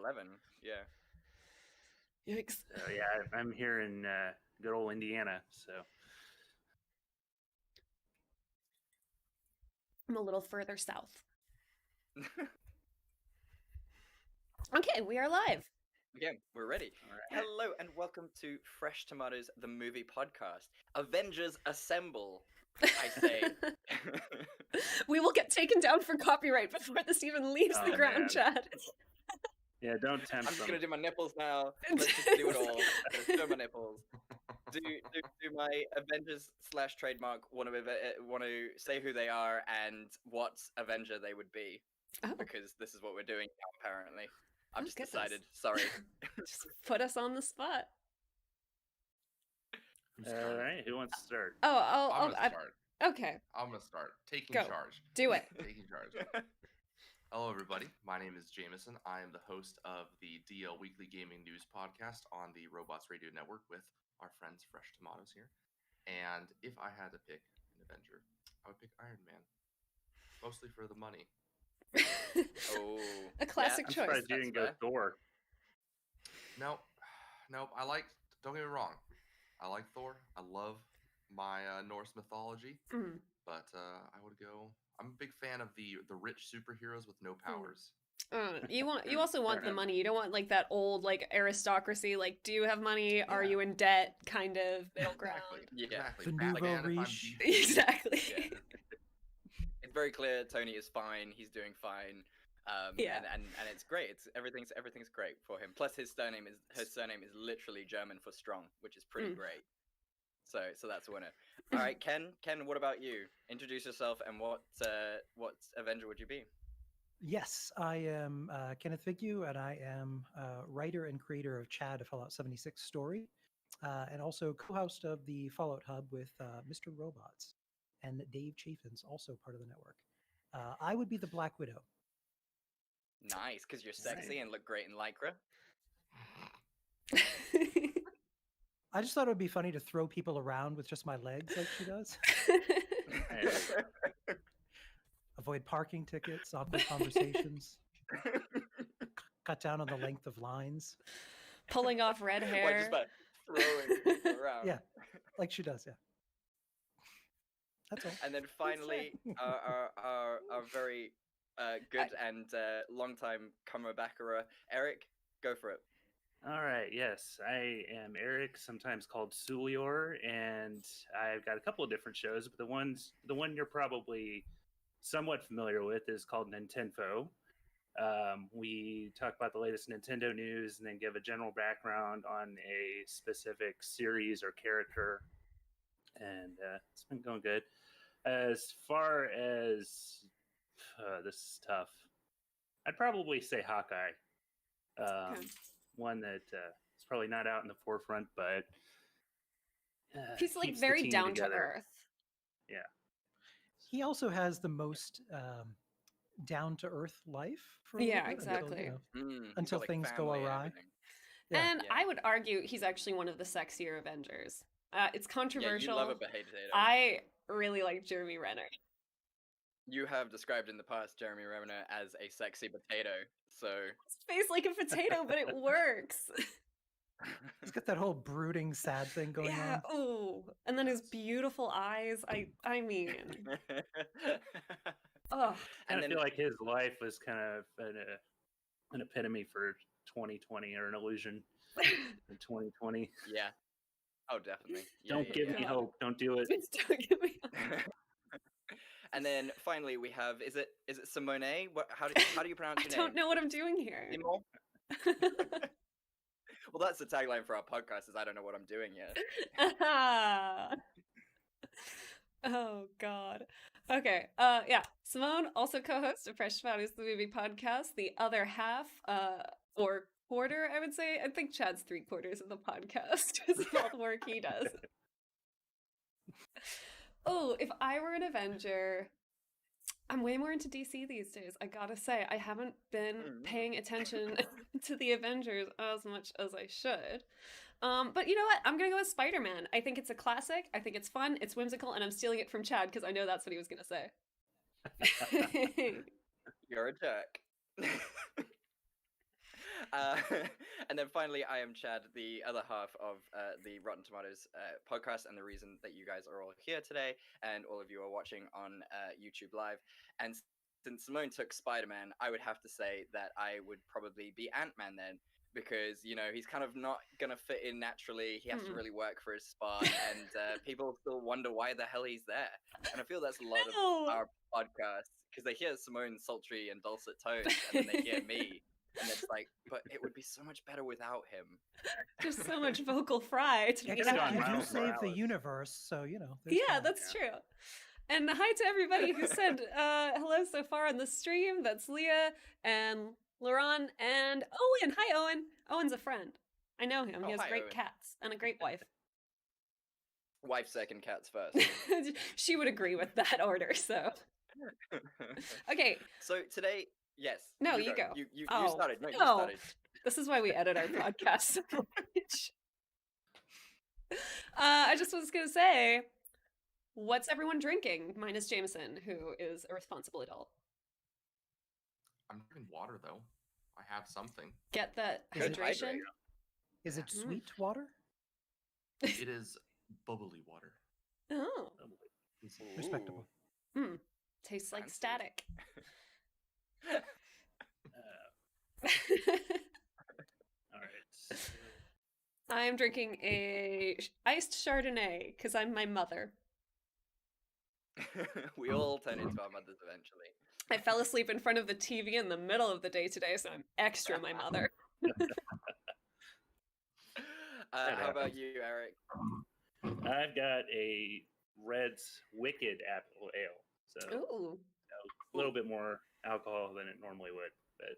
2011. Yeah. Yikes. Yeah, I'm here in good old Indiana, so. I'm a little further south. Okay, we are live. Okay, we're ready. All right. Hello and welcome to Fresh Tomatoes, the movie podcast. Avengers Assemble, I say. We will get taken down for copyright before this even leaves the ground, man. Chad. Yeah, don't tempt I'm just them. gonna do my nipples now. Let's just do it all. I'm gonna show my nipples. Do my Avengers / trademark want to say who they are and what Avenger they would be, because this is what we're doing now, apparently. I've just decided. Sorry. Just put us on the spot. All right, who wants to start? I'm gonna start. Okay. I'm gonna start taking Go. charge. Do it. Taking charge. Hello, everybody. My name is Jameson. I am the host of the DL Weekly Gaming News podcast on the Robots Radio Network with our friends Fresh Tomatoes here. And if I had to pick an Avenger, I would pick Iron Man, mostly for the money. A classic I'm choice. surprised you didn't go Thor. Nope. Don't get me wrong. I like Thor. I love my Norse mythology. Mm. But I would go. I'm a big fan of the rich superheroes with no powers. You also want the money. You don't want like that old like aristocracy. Like, do you have money? Are you in debt? Kind of middle ground. Exactly. The Batman, nouveau if I'm riche. deep- Exactly. Yeah. It's very clear Tony is fine. He's doing fine. Yeah. And it's great. Everything's great for him. Plus his surname is literally German for strong, which is pretty great. So that's a winner. All right, Ken, what about you? Introduce yourself and what Avenger would you be? Yes, I am Kenneth Figgu, and I am writer and creator of Chad, a Fallout 76 story, and also co-host of the Fallout Hub with Mr. Robots, and Dave Chafin's also part of the network. I would be the Black Widow. Nice, because you're sexy and look great in Lycra. I just thought it would be funny to throw people around with just my legs like she does. Avoid parking tickets, awkward conversations, cut down on the length of lines. Pulling off red hair. Just by throwing people around. Yeah, like she does, yeah. That's all. And then finally, our very good and long-time comebacker, Eric, go for it. All right, yes, I am Eric, sometimes called Sulior, and I've got a couple of different shows, but the one you're probably somewhat familiar with is called Nintenfo. We talk about the latest Nintendo news and then give a general background on a specific series or character, and it's been going good. As far as this is tough, I'd probably say Hawkeye. Okay. One that is probably not out in the forefront, but He's like keeps the very team down together. to earth. Yeah. He also has the most down to earth life. For a Yeah, little bit exactly. Until Like things go family and awry. everything. Yeah. And I would argue he's actually one of the sexier Avengers. It's Yeah, controversial. you love a potato. I really like Jeremy Renner. You have described in the past Jeremy Renner as a sexy potato, so His face like a potato, but it works. He's got that whole brooding, sad thing going Yeah. on. Oh, and then his beautiful eyes. I mean, oh, And I then feel like his life was kind of an epitome for 2020 or an illusion in 2020. yeah. Oh, definitely. Yeah, Don't give me yeah. hope. Don't do it. please don't give me. And then finally we have is it Simone? How do you pronounce I your name? don't know what I'm doing here. Simone? Well, that's the tagline for our podcast. Is I don't know what I'm doing yet. Oh God. Okay. Yeah. Simone, also co-host of Fresh Tomatoes, the movie podcast. The other half, or quarter, I would say. I think Chad's 3/4 of the podcast is all the work he does. Oh, if I were an Avenger, I'm way more into DC these days. I gotta say, I haven't been paying attention to the Avengers as much as I should. But you know what? I'm gonna go with Spider-Man. I think it's a classic. I think it's fun. It's whimsical, and I'm stealing it from Chad because I know that's what he was gonna say. You're a jerk. uh, and then finally, I am Chad, the other half of the Rotten Tomatoes podcast, and the reason that you guys are all here today, and all of you are watching on YouTube Live. And since Simone took Spider-Man, I would have to say that I would probably be Ant-Man then, because he's kind of not gonna fit in naturally. He has to really work for his spot, and people still wonder why the hell he's there. And I feel that's a lot of our podcasts, because they hear Simone's sultry and dulcet tones, and then they hear me, and it's like, but it would be so much better without him. Just so much vocal fry to be Except had. you do Miles save the Morales. universe, so there's Yeah, that. that's true. And hi to everybody who said hello so far on the stream. That's Leah and Laurent and Owen. Hi, Owen. Owen's a friend. I know him. He has Hi, great Owen. cats and a great wife. Wife second, cats first. She would agree with that order, so. Okay. So today, yes. No, you go. You Oh, started. No, you no. started. This is why we edit our podcast so much. I just was going to say, what's everyone drinking? Minus Jameson, who is a responsible adult. I'm drinking water though. I have something. Get that Is it hydration. Is it Yes. sweet water? It is bubbly water. Oh. Respectable. Tastes like Fancy. static. All right. So, I'm drinking a iced Chardonnay because I'm my mother. We all turn into our mothers eventually. I fell asleep in front of the TV in the middle of the day today, so I'm extra my mother. How about you, Eric? I've got a Red's Wicked Apple Ale. So Ooh. a little bit more alcohol than it normally would, but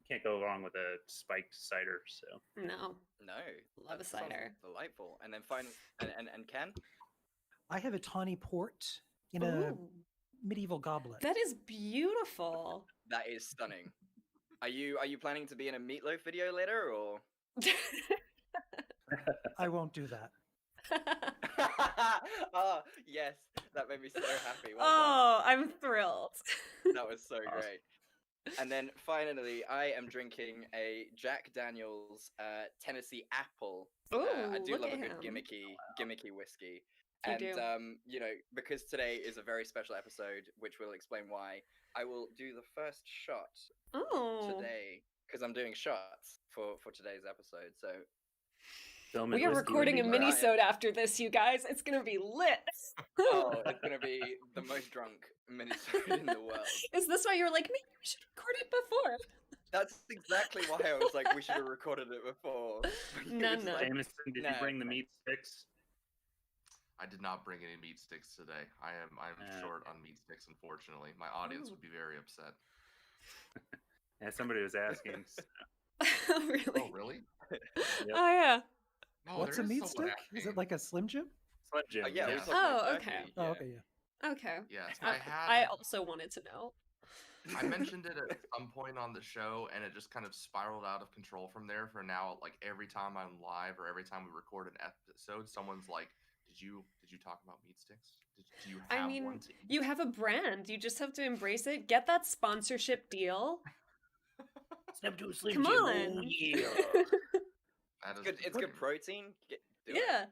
can't go wrong with a spiked cider. So No. No. Love a that sounds cider. Delightful. And then finally, and Ken? I have a tawny port in a Ooh. medieval goblet. That is beautiful. That is stunning. Are you planning to be in a Meatloaf video later, or? I won't do that. Oh, yes. That made me so happy. Well Oh, I'm thrilled. done. That was so Awesome. great. And then finally, I am drinking a Jack Daniel's Tennessee Apple. Ooh, I do look love a at good him. gimmicky whiskey. You And do. because today is a very special episode, which will explain why, I will do the first shot Oh. today, because I'm doing shots for today's episode. So film We it are whiskey recording a with me. mini-sode after this, you guys. It's gonna be lit. oh, it's gonna be the most drunk minisode in the world. Is this why you were like, maybe we should record it before? That's exactly why I was like, we should have recorded it before. But you No, were just no. like, Jameson, did No. you bring the meat sticks? I did not bring any meat sticks today. I'm short on meat sticks, unfortunately. My audience Ooh. would be very upset. Yeah, somebody was asking. So, Really? Oh, really? Yep. Oh, yeah. No, What's a there is meat someone stick? Is it asking. like a Slim Jim? Slim Jim. yeah, we Yeah. talked about Oh, turkey, okay. Oh, yeah. okay, yeah. Okay. Yes, I also wanted to know. I mentioned it at some point on the show, and it just kind of spiraled out of control from there. For now, like every time I'm live or every time we record an episode, someone's like, "Did you talk about meat sticks? Do you have I mean, one to eat?" you have a brand. You just have to embrace it. Get that sponsorship deal. Step to a Slim Come Jim. on. Oh, yeah. That is Good, it's good protein. Do it. Yeah.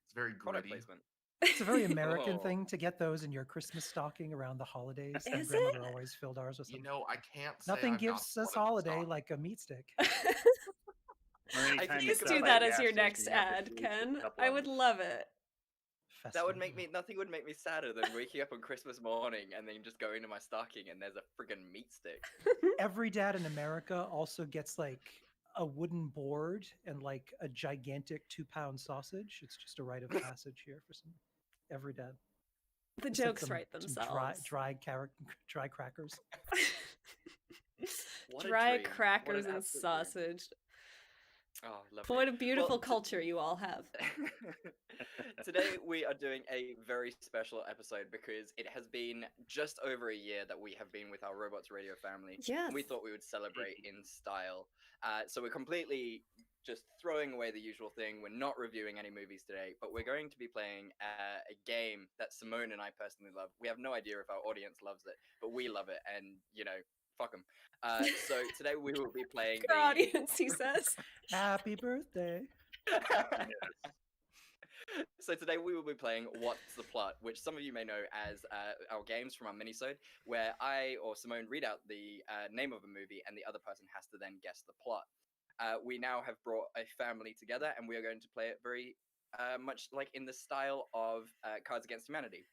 It's very Product gritty. placement. It's a very American Oh. thing to get those in your Christmas stocking around the holidays. And Is grandmother it? always filled ours with You something. know, I can't say Nothing I've gives got us one in holiday stock. like a meat stick. Or anytime can you Please stop do by that a as gas your station, next you have to ad, choose a Ken. couple I of would them. love it. That would Festive. make me nothing would make me sadder than waking up on Christmas morning and then just going into my stocking and there's a friggin' meat stick. Every dad in America also gets like a wooden board and like a gigantic 2-pound sausage. It's just a rite of passage here for some every dad. The Just like jokes some- write some themselves. dry crackers. What a Dry dream. What crackers an and absolute dream. sausage. Oh, lovely. What a beautiful Well, culture you all have. Today we are doing a very special episode because it has been just over a year that we have been with our Robots Radio family. Yes. And we thought we would celebrate in style. So we're completely just throwing away the usual thing. We're not reviewing any movies today, but we're going to be playing a game that Simone and I personally love. We have no idea if our audience loves it, but we love it. And, Fuck them. So today we will be playing Our audience, he says. Happy birthday. So today we will be playing What's the Plot, which some of you may know as our games from our minisode, where I or Simone read out the name of a movie and the other person has to then guess the plot. We now have brought a family together and we are going to play it very much like in the style of Cards Against Humanity.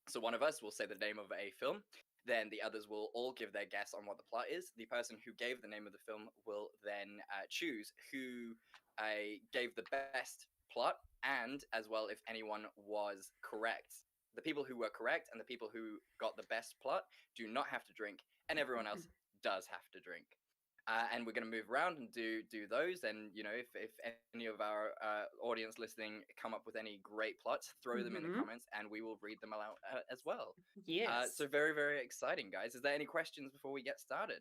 So one of us will say the name of a film, then the others will all give their guess on what the plot is. The person who gave the name of the film will then choose who gave the best plot, and as well if anyone was correct. The people who were correct and the people who got the best plot do not have to drink, and everyone else does have to drink. And we're going to move around and do those. And if any of our audience listening come up with any great plots, throw them in the comments, and we will read them out as well. Yes. So very, very exciting, guys. Is there any questions before we get started?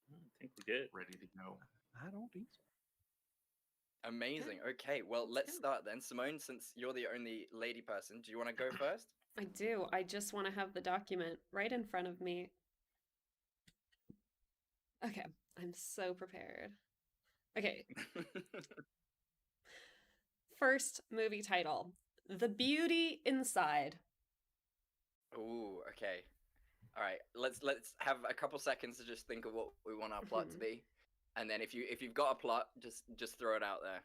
I think we're good. Ready to go. I don't think so. Amazing. Okay, well, let's start then. Simone, since you're the only lady person, do you want to go first? I do. I just want to have the document right in front of me. Okay, I'm so prepared. Okay. First movie title, The Beauty Inside. Ooh, okay. All right, let's have a couple seconds to just think of what we want our plot to be, and then if you've got a plot, just throw it out there.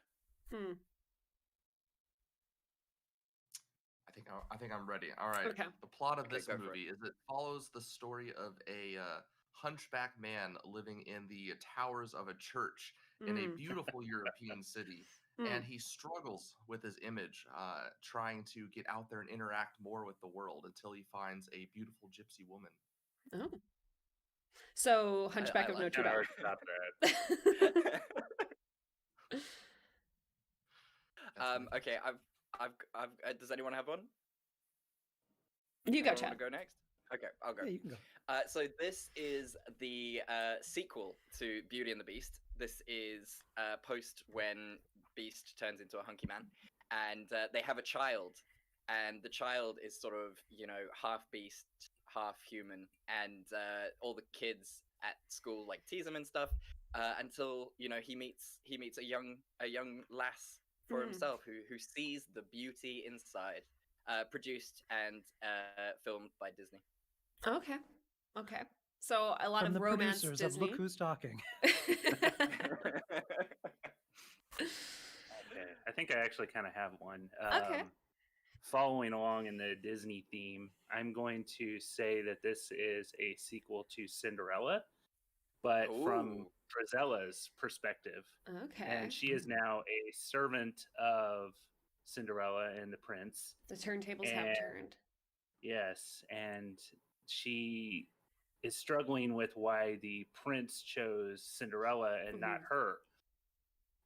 I think I'm ready. All right. Okay. The plot of this go for movie is it follows the story of a hunchback man living in the towers of a church in a beautiful European city. And he struggles with his image, trying to get out there and interact more with the world until he finds a beautiful gypsy woman. Oh. So, Hunchback of Notre Dame. Okay, I've does anyone have one? You go, Anyone Chad. wanna go next? Okay, I'll go. Yeah, you can go. So this is the sequel to Beauty and the Beast. This is post when Beast turns into a hunky man, and they have a child, and the child is sort of half beast, half human, and all the kids at school like tease him and stuff until he meets a young lass for himself who sees the beauty inside. Produced and filmed by Disney. Okay. So a lot From of the romance producers Disney. of Look Who's Talking. Okay. I think I actually kind of have one. Okay. Following along in the Disney theme, I'm going to say that this is a sequel to Cinderella, but from Frizella's perspective. Okay. And she is now a servant of Cinderella and the prince. The turntables have turned. Yes, and she is struggling with why the prince chose Cinderella and not her,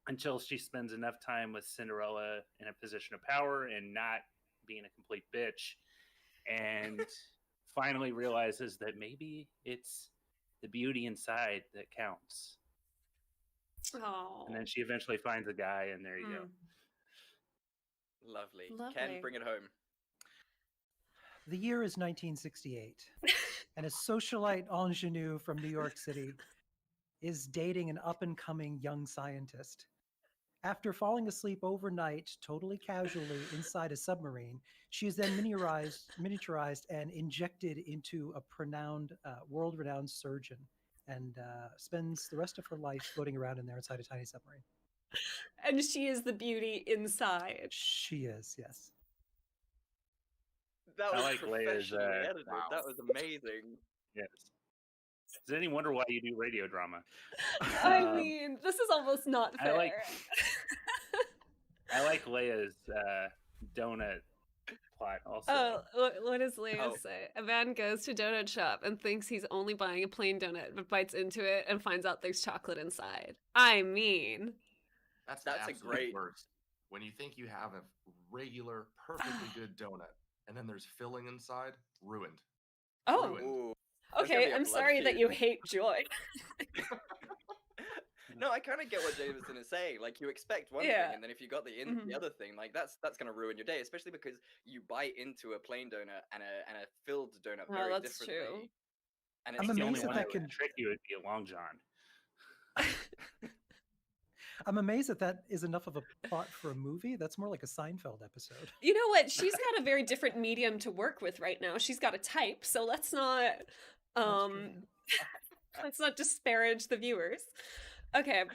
until she spends enough time with Cinderella in a position of power and not being a complete bitch, and finally realizes that maybe it's the beauty inside that counts. Oh. And then she eventually finds a guy, and there you go. Lovely. Ken, bring it home. The year is 1968, and a socialite ingenue from New York City is dating an up-and-coming young scientist. After falling asleep overnight, totally casually inside a submarine, she is then miniaturized and injected into a world-renowned surgeon, and spends the rest of her life floating around in there inside a tiny submarine. And she is the beauty inside. She is, yes. That was like Leia's, professionally edited. wow. That was amazing. Yes. Does any wonder why you do radio drama? I mean, this is almost not fair. I like Leia's donut plot also. Oh, what does Leia say? A man goes to donut shop and thinks he's only buying a plain donut, but bites into it and finds out there's chocolate inside. I mean, That's a great worst. When you think you have a regular, perfectly good donut, and then there's filling inside, ruined. Oh, Ruined. Ooh. okay. I'm sorry that you hate joy. No, I kind of get what Jameson is saying. Like, you expect one thing, and then if you got the other thing, like that's gonna ruin your day. Especially because you bite into a plain donut and a filled donut very that's differently. true. And I'm it's The amazed only that one that that would can. trick you would be a Long John. I'm amazed that is enough of a plot for a movie. That's more like a Seinfeld episode. You know what? She's got a very different medium to work with right now. She's got a type, so let's not That's true, let's not disparage the viewers. Okay,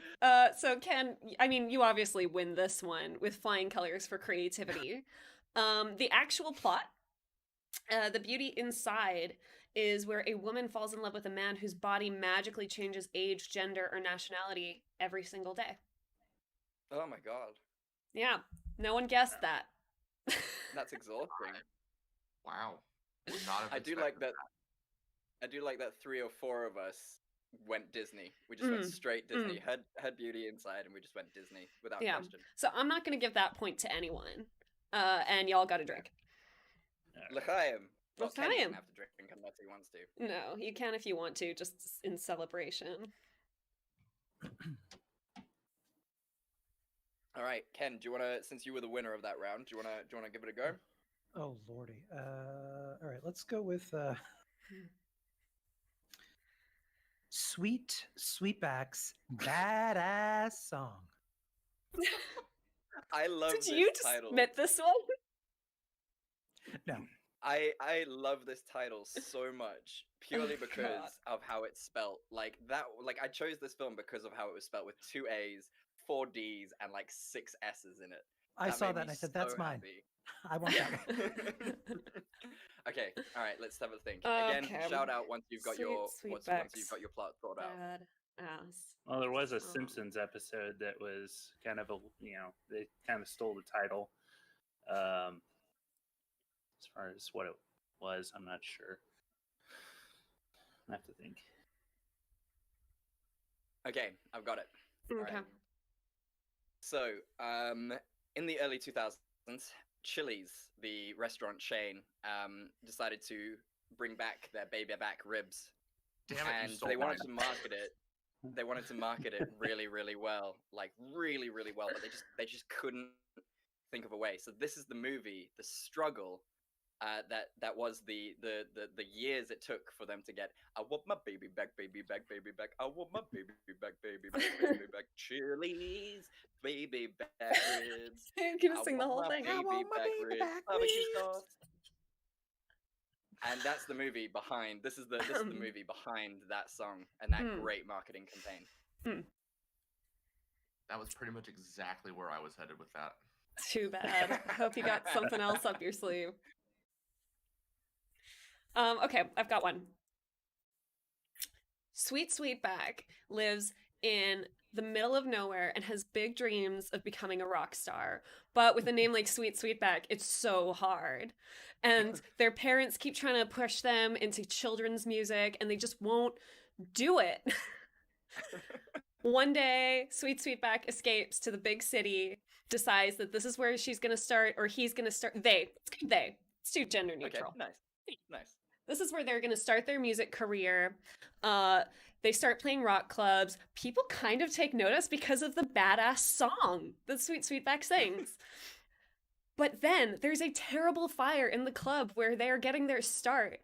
so Ken, I mean, you obviously win this one with flying colors for creativity. The actual plot, the beauty inside is where a woman falls in love with a man whose body magically changes age, gender, or nationality every single day. Oh my god, Yeah, no one guessed that. that's exhausting. Wow. Would not have I do like expected that. I do like that 3 or 4 of us went Disney. We just went straight Disney. Had Beauty inside, and we just went Disney without Yeah. question. So I'm not going to give that point to anyone. And y'all got a drink. L'chaim. Well, Ken L'chaim. doesn't have to drink unless he wants to. No, you can if you want to, just in celebration. All right, Ken. Do you want to? Since you were the winner of that round, do you want to give it a go? Oh lordy. All right, let's go with Sweetback's badass song. I love Did this you just title. submit this one? No. I love this title so much purely Oh, because God. of how it's spelt. Like that. Like I chose this film because of how it was spelt with 2 A's, 4 D's, and like 6 S's in it. I saw made that me and I said, so that's mine. happy. I want that one. Okay, all right. Let's have a think. Again, Okay. shout out once you've got your once you've Sweetback's got your plot thought out. Bad ass. Well, there was a song. Simpsons episode that was kind of they kind of stole the title. As far as what it was, I'm not sure. I have to think. Okay, I've got it. Okay. Alright. So, in the early 2000s, Chili's, the restaurant chain, decided to bring back their baby back ribs, Damn it, you and stole they wanted mine. to market it. They wanted to market it really, really well, like really, really well, but they just couldn't think of a way. So this is the movie, the struggle. That was the years it took for them to get. I want my baby back, baby back, baby back. I want my baby back, baby back, baby back. Chili's baby back ribs. I'm gonna I sing the want whole my thing. baby I want my back baby ribs, back barbecue ribs. sauce. And that's the movie behind. This is the movie behind that song and that great marketing campaign. That was pretty much exactly where I was headed with that. Too bad. I hope you got something else up your sleeve. Okay, I've got one. Sweetback lives in the middle of nowhere and has big dreams of becoming a rock star. But with a name like Sweetback, it's so hard. And their parents keep trying to push them into children's music, and they just won't do it. One day, Sweetback escapes to the big city, decides that this is where she's going to start, or he's going to start. Let's do gender neutral. Okay, nice. This is where they're going to start their music career. They start playing rock clubs. People kind of take notice because of the badass song that Sweetback sings. But then there's a terrible fire in the club where they are getting their start.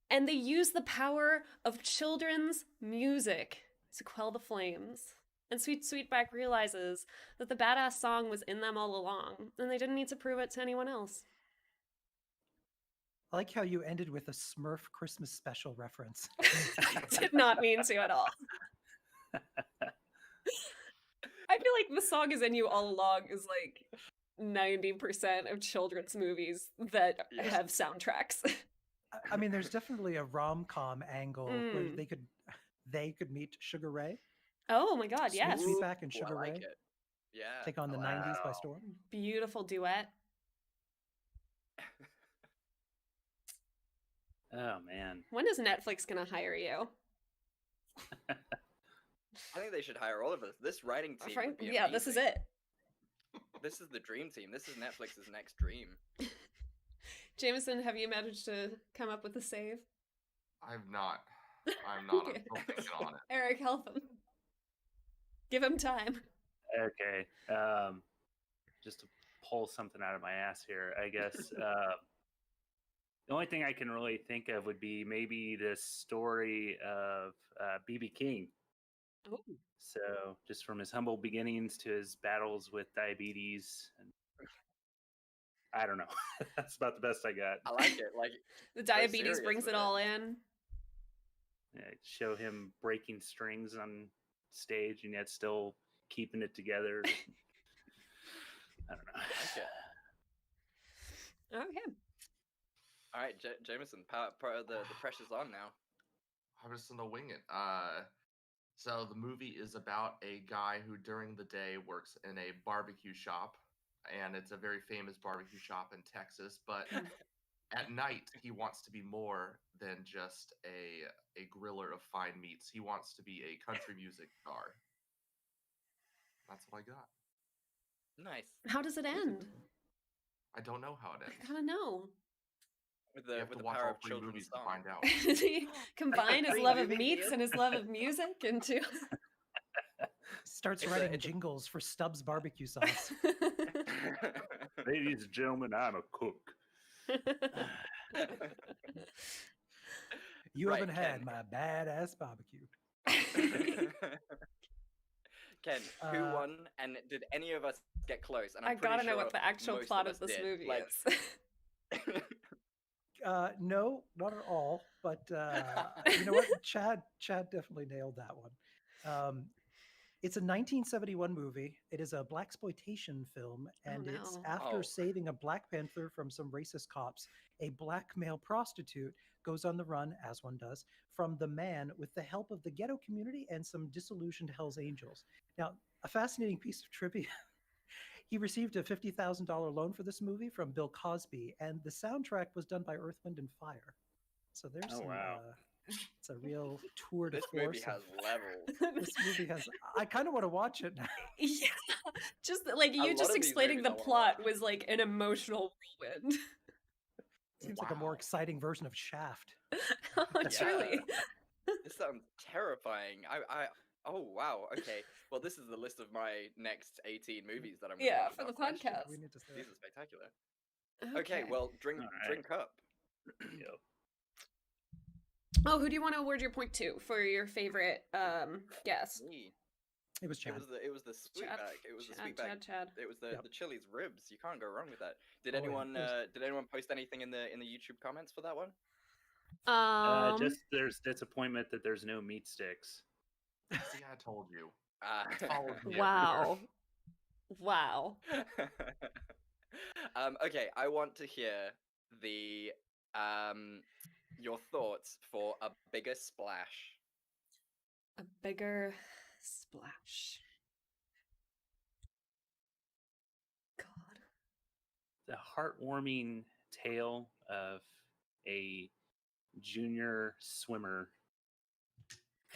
And they use the power of children's music to quell the flames. And Sweetback realizes that the badass song was in them all along, and they didn't need to prove it to anyone else. I like how you ended with a Smurf Christmas special reference. Did not mean to at all. I feel like the song is in you all along is like 90% of children's movies that have soundtracks. I mean, there's definitely a rom-com angle where they could meet Sugar Ray. Oh my god, yes. Sweetback and Sugar I like Ray it. Yeah. take on the I like 90s it. by storm. Beautiful duet. Oh man. When is Netflix gonna hire you? I think they should hire all of us. This writing team. would be Yeah, this is amazing. it. This is the dream team. This is Netflix's next dream. Jameson, have you managed to come up with a save? I'm not. I'm still thinking on it. Eric, help him. Give him time. Okay. Just to pull something out of my ass here, I guess. The only thing I can really think of would be maybe the story of BB King. Oh. So, just from his humble beginnings to his battles with diabetes, and I don't know. That's about the best I got. I like it. Like The so diabetes serious brings with it all in. Yeah, show him breaking strings on stage and yet still keeping it together. I don't know. I like it. Okay. All right, Jameson, the pressure's on now. I'm just gonna wing it. So the movie is about a guy who during the day works in a barbecue shop, and it's a very famous barbecue shop in Texas. But at night, he wants to be more than just a griller of fine meats. He wants to be a country music star. That's what I got. Nice. How does it end? I don't know how it I ends. gotta know. With You the have with to the watch power all of 3 children's movies to song. find out. Did he combine his Free love of movie meats deal. and his love of music into? Starts It's a- writing it's a- jingles for Stubbs barbecue sauce. Ladies and gentlemen, I'm a cook. You Right, haven't had Ken. my badass barbecue. Ken, who won, and did any of us get close? And I'm I pretty gotta know sure what the actual most plot us of this did. movie Like, is. No, not at all. But you know what? Chad definitely nailed that one. It's a 1971 movie. It is a blaxploitation film, and it's no. after Oh. saving a Black Panther from some racist cops, a black male prostitute goes on the run, as one does, from the man with the help of the ghetto community and some disillusioned Hells Angels. Now, a fascinating piece of trivia. He received a $50,000 loan for this movie from Bill Cosby, and the soundtrack was done by Earth, Wind, and Fire. So there's some. Wow. It's a real tour de This force. movie has levels. This movie has. I kind of want to watch it now. Yeah, just like A you lot just of these explaining movies the I wanna plot watch. was like an emotional whirlwind. Seems like a more Wow. exciting version of Shaft. Truly. This sounds terrifying. Oh wow. Okay. Well, this is the list of my next 18 movies that I'm gonna Yeah, watch for the without question. podcast. We need to say These it. are spectacular. Okay. Well, drink Alright. up. Yep. Oh, who do you want to award your point to for your favorite guest? Me. It was Chad. It was the sweetback. It was the sweetback. Chad. It was the Yep. the Chili's ribs. You can't go wrong with that. Did Oh, yeah. anyone post anything in the YouTube comments for that one? Just there's disappointment that there's no meat sticks. See, I told you. Uh, It's followed me Wow. Wow. Okay, I want to hear the your thoughts for a bigger splash. A bigger splash. God. The heartwarming tale of a junior swimmer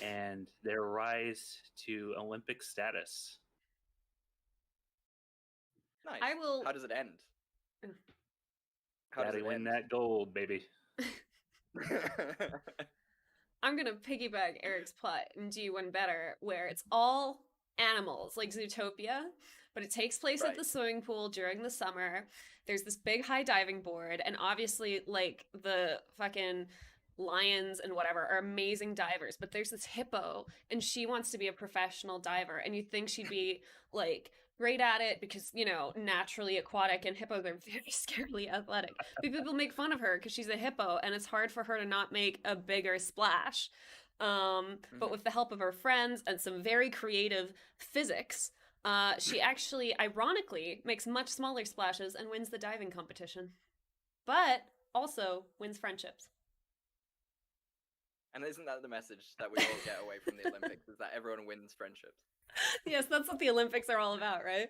and their rise to Olympic status. Nice. I will- How does it end? Mm. How does Gotta it win end? that gold, baby. I'm gonna piggyback Eric's plot and do one better, where it's all animals, like Zootopia, but it takes place at Right. the swimming pool during the summer. There's this big high diving board, and obviously, like, the fucking lions and whatever are amazing divers, but there's this hippo, and she wants to be a professional diver, and you think she'd be, like, great at it because, you know, naturally aquatic, and hippos are very scarily athletic. But people make fun of her because she's a hippo, and it's hard for her to not make a bigger splash. But with the help of her friends and some very creative physics, she actually, ironically, makes much smaller splashes and wins the diving competition. But also wins friendships. And isn't that the message that we all get away from the Olympics? Is that everyone wins friendships? Yes, that's what the Olympics are all about, right?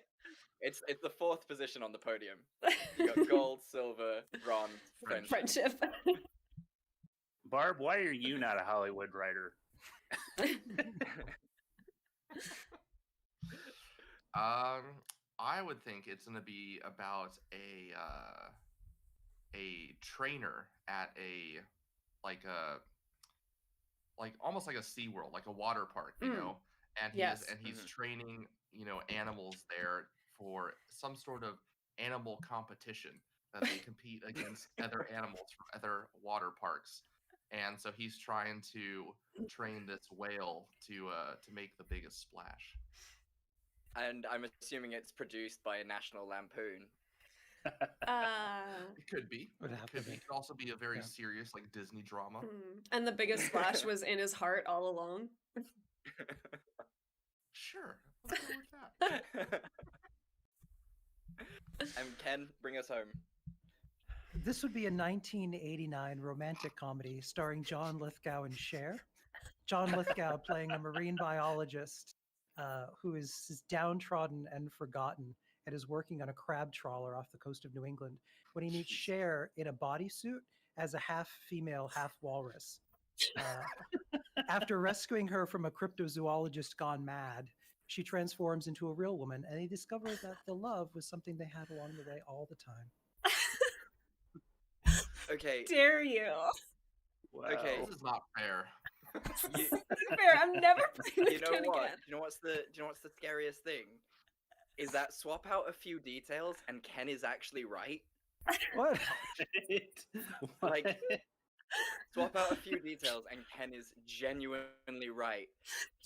It's the fourth position on the podium. You got gold, silver, bronze, friendship. Friendship. Barb, why are you not a Hollywood writer? I would think it's going to be about a trainer at a almost like a SeaWorld, like a water park, you know, and Yes. he's training, animals there for some sort of animal competition. that they compete against other animals from other water parks, and so he's trying to train this whale to make the biggest splash. And I'm assuming it's produced by National Lampoon. It could be. Would It have could to be. be. It could also be a very Yeah. serious, like Disney drama. And the biggest splash was in his heart all along. Sure, let's go with that. And Ken, bring us home. This would be a 1989 romantic comedy starring John Lithgow and Cher. John Lithgow playing a marine biologist who is downtrodden and forgotten and is working on a crab trawler off the coast of New England when he meets Cher in a bodysuit as a half female, half walrus. After rescuing her from a cryptozoologist gone mad, she transforms into a real woman, and they discover that the love was something they had along the way all the time. Okay. Dare you? Wow. Okay. This is not fair. You, Fair. I'm never playing you with know Ken what? again. Do you know what's the scariest thing? Is that swap out a few details and Ken is actually right. What? Like, swap out a few details and Ken is genuinely right.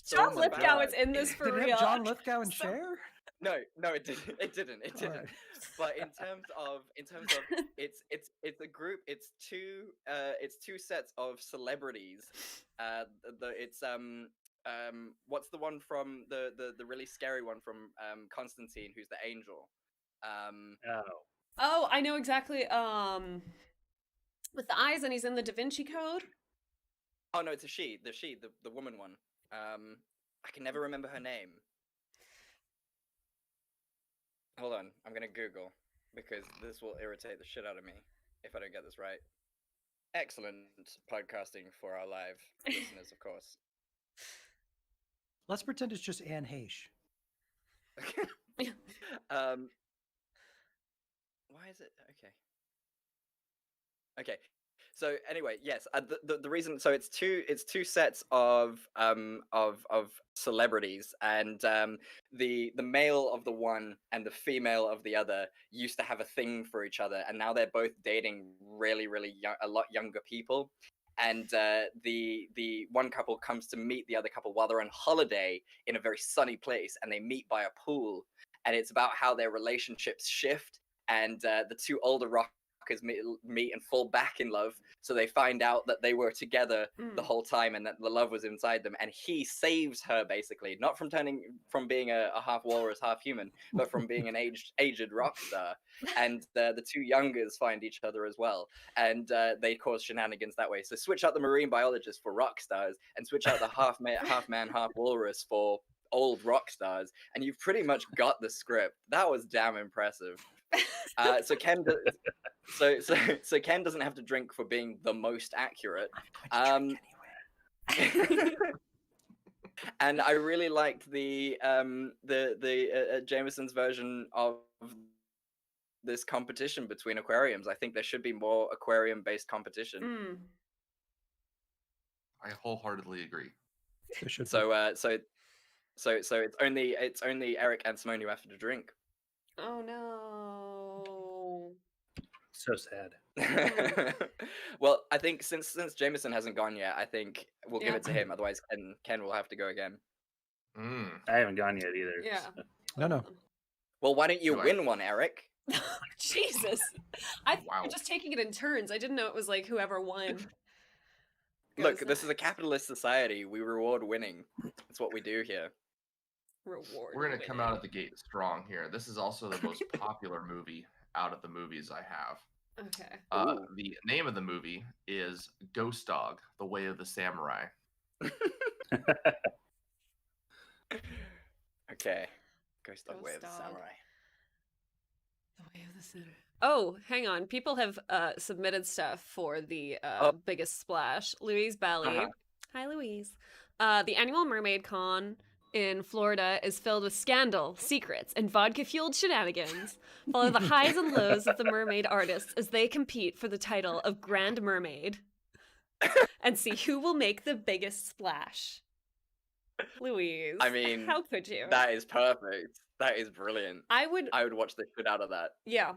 John So Lithgow bad. is in this for Did it real. have John Lithgow and So- Cher? No, it didn't. It didn't. It All didn't. right. But in terms of it's a group. It's two sets of celebrities. It's what's the one from the really scary one from Constantine, who's the angel. Oh. Oh, I know exactly. With the eyes, and he's in the Da Vinci Code. Oh no, it's a she. The woman one. I can never remember her name. Hold on, I'm gonna Google because this will irritate the shit out of me if I don't get this right. Excellent podcasting for our live listeners, of course. Let's pretend it's just Anne Heche. Why is it okay? Okay. So anyway, yes, the reason, so it's two sets of celebrities, and the male of the one and the female of the other used to have a thing for each other, and now they're both dating really a lot younger people. And the one couple comes to meet the other couple while they're on holiday in a very sunny place, and they meet by a pool, and it's about how their relationships shift, and the two older rockers meet and fall back in love, so they find out that they were together the whole time and that the love was inside them, and he saves her basically, not from being a half walrus, half human, but from being an aged rock star. And the two youngers find each other as well, and they cause shenanigans that way. So switch out the marine biologist for rock stars, and switch out the half man, half walrus for old rock stars, and you've pretty much got the script. That was damn impressive. So Ken so Ken doesn't have to drink for being the most accurate. I'm going to drink anyway. And I really liked the Jameson's version of this competition between aquariums. I think there should be more aquarium-based competition. I wholeheartedly agree. There should be. So it's only Eric and Simone who have to drink. Oh no. So sad. Well, I think since Jameson hasn't gone yet, I think we'll give it to him. Otherwise, Ken will have to go again. I haven't gone yet either. Yeah. so. No. Well, why don't you Do I- win one, Eric? Jesus. I thought we Wow. were just taking it in turns. I didn't know it was like whoever won. Look, goes this is a next. capitalist society. We reward winning. That's what we do here. Reward. We're gonna come out winning. of the gate strong here. This is also the most popular movie out of the movies I have. Okay. Ooh. The name of the movie is Ghost Dog: The Way of the Samurai. Okay. Ghost Dog Way of Ghost the Dog. Samurai. The way of the center. Oh, hang on. People have submitted stuff for the biggest splash. Louise Bally. Uh-huh. Hi, Louise. The annual Mermaid Con in Florida is filled with scandal, secrets, and vodka-fueled shenanigans. Follow the highs and lows of the mermaid artists as they compete for the title of Grand Mermaid and see who will make the biggest splash. Louise, I mean, how could you? That is perfect. That is brilliant. I would, I would watch the shit out of that. yeah.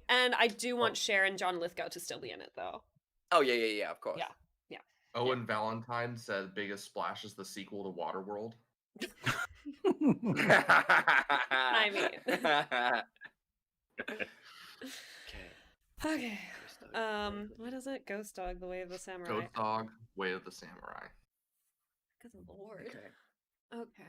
And I do want Cher and John Lithgow to still be in it, though. Oh yeah, of course. Yeah. Owen Valentine said biggest splash is the sequel to Waterworld. I mean. Okay. What is it? Ghost Dog, The Way of the Samurai. Ghost Dog, Way of the Samurai. Good lord. Okay.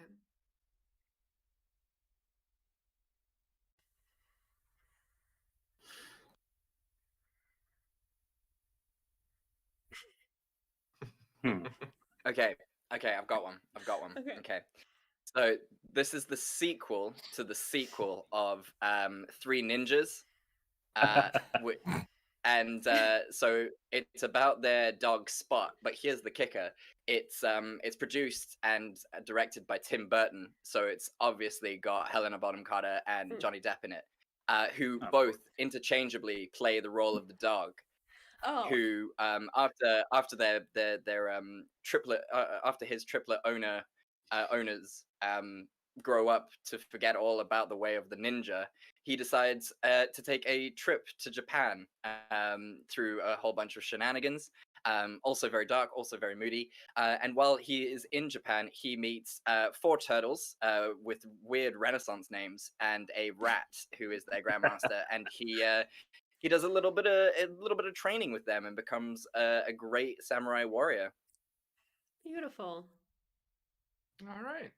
Okay. Okay, I've got one. Okay. So this is the sequel to the sequel of Three Ninjas. So it's about their dog Spot, but here's the kicker. It's produced and directed by Tim Burton, so it's obviously got Helena Bonham Carter and Johnny Depp in it, who both interchangeably play the role of the dog. Oh. Who after their triplet after his triplet owners grow up to forget all about the way of the ninja, he decides to take a trip to Japan through a whole bunch of shenanigans. Also very dark, also very moody. And while he is in Japan, he meets 4 turtles with weird Renaissance names and a rat who is their grandmaster, and he does a little bit of training with them and becomes a great samurai warrior. Beautiful. All right.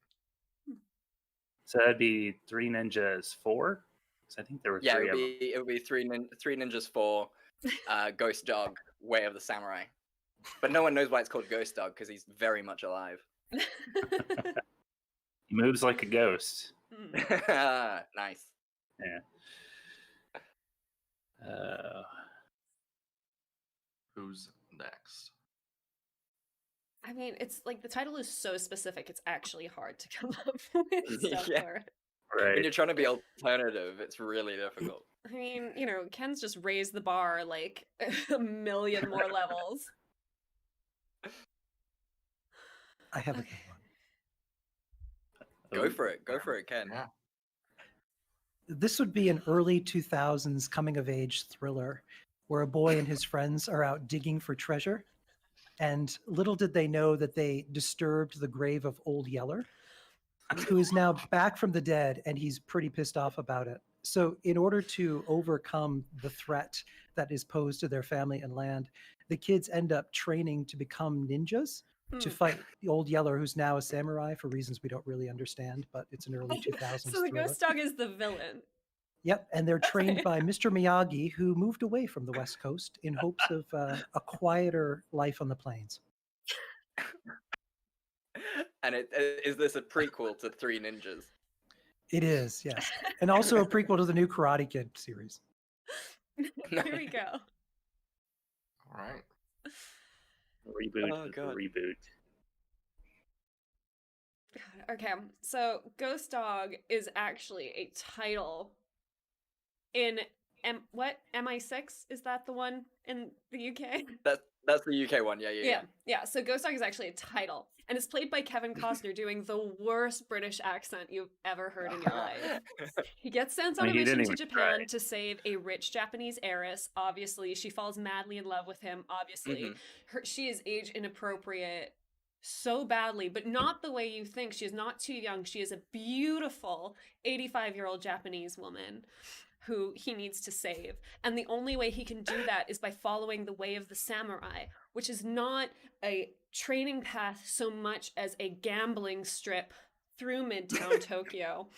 So that'd be Three Ninjas 4? Because I think there were 3 of them. It would be Three Ninjas 4, Ghost Dog, Way of the Samurai. But no one knows why it's called Ghost Dog because he's very much alive. He moves like a ghost. Nice. Yeah. Who's next? I mean, it's like the title is so specific, it's actually hard to come up with stuff Yeah. for it. Right. When you're trying to be alternative, it's really difficult. I mean, Ken's just raised the bar like a million more levels. I have a Okay. good one. Go for it, Ken. Yeah. This would be an early 2000s coming of age thriller where a boy and his friends are out digging for treasure. And little did they know that they disturbed the grave of Old Yeller, who is now back from the dead, and he's pretty pissed off about it. So in order to overcome the threat that is posed to their family and land, the kids end up training to become ninjas to fight the Old Yeller, who's now a samurai for reasons we don't really understand, but it's an early 2000s So the thriller. Ghost Dog is the villain. Yep, and they're trained by Mr. Miyagi, who moved away from the West Coast in hopes of a quieter life on the plains. And is this a prequel to Three Ninjas? It is, yes. And also a prequel to the new Karate Kid series. Here we go. All right. Reboot. Oh, God. Reboot. Okay, so Ghost Dog is actually a title in MI6? Is that the one in the UK? That's the UK one. Yeah. So Ghost Dog is actually a title, and it's played by Kevin Costner doing the worst British accent you've ever heard in your life. He gets sent on a mission to Japan to save a rich Japanese heiress. Obviously, she falls madly in love with him. Obviously, she is age inappropriate so badly, but not the way you think. She is not too young. She is a beautiful 85-year-old Japanese woman who he needs to save. And the only way he can do that is by following the way of the samurai, which is not a training path so much as a gambling strip through Midtown Tokyo.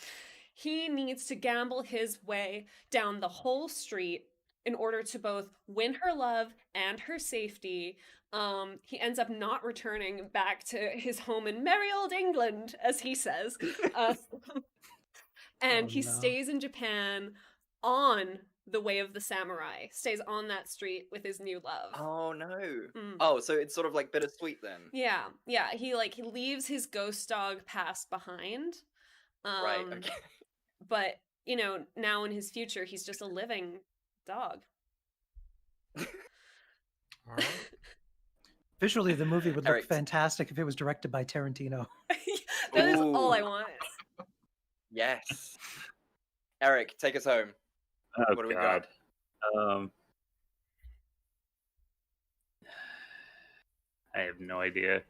He needs to gamble his way down the whole street in order to both win her love and her safety. He ends up not returning back to his home in merry old England, as he says. And he stays in Japan on the way of the samurai, stays on that street with his new love. Oh no. Oh, so it's sort of like bittersweet then. Yeah. He leaves his Ghost Dog past behind. Right. Okay. But now in his future, he's just a living dog. All right. Visually, the movie would look fantastic if it was directed by Tarantino. That is all I want. Yes. Eric, take us home. Oh, What do we God. I have no idea.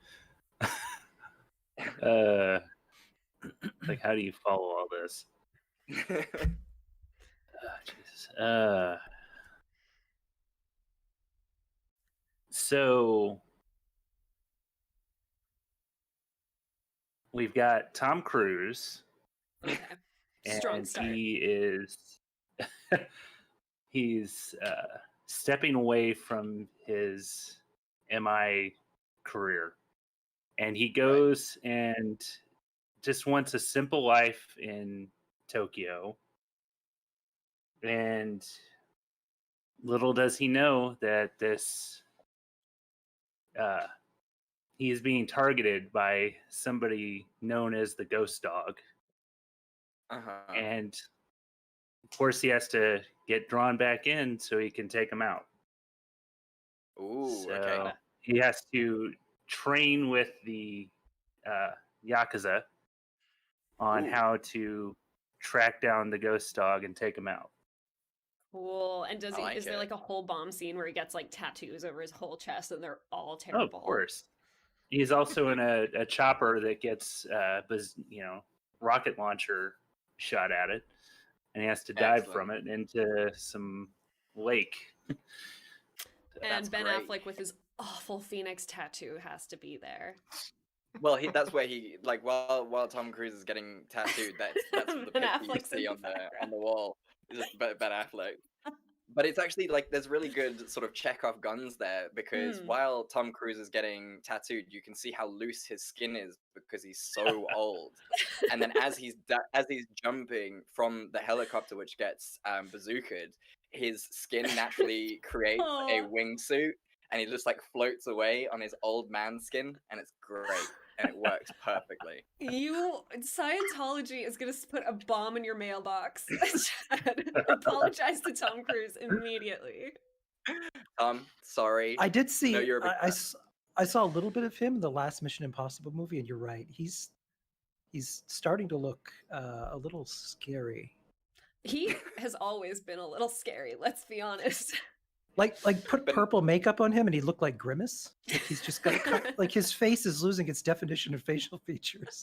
Like, how do you follow all this? Jesus. So we've got Tom Cruise, Okay. Strong and start. he's stepping away from his MI career, and he goes and just wants a simple life in Tokyo. And little does he know that this he is being targeted by somebody known as the Ghost Dog. Uh-huh. And of course he has to get drawn back in so he can take him out. Ooh, So okay. he has to train with the Yakuza on how to track down the Ghost Dog and take him out. Cool. And I like is there it. like a whole bomb scene where he gets like tattoos over his whole chest and they're all Oh, terrible? of course. He's also in a chopper that gets rocket launcher shot at it, and he has to dive from it into some lake. And Ben great. Affleck with his awful Phoenix tattoo has to be there. Well, that's where he like while Tom Cruise is getting tattooed. That's the Ben picture you Affleck's see in on the the wall. It's just Ben Affleck. But it's actually like there's really good sort of Chekhov guns there because while Tom Cruise is getting tattooed, you can see how loose his skin is because he's so old. And then as he's jumping from the helicopter, which gets bazookaed, his skin naturally creates a wingsuit, and he just like floats away on his old man skin, and it's great. And it works perfectly. Scientology is going to put a bomb in your mailbox. Apologize to Tom Cruise immediately. Sorry. I did see. No, you're a big I saw a little bit of him in the last Mission Impossible movie, and you're right. He's starting to look a little scary. He has always been a little scary. Let's be honest. Like put purple makeup on him and he looked like Grimace. Like he's just got like his face is losing its definition of facial features.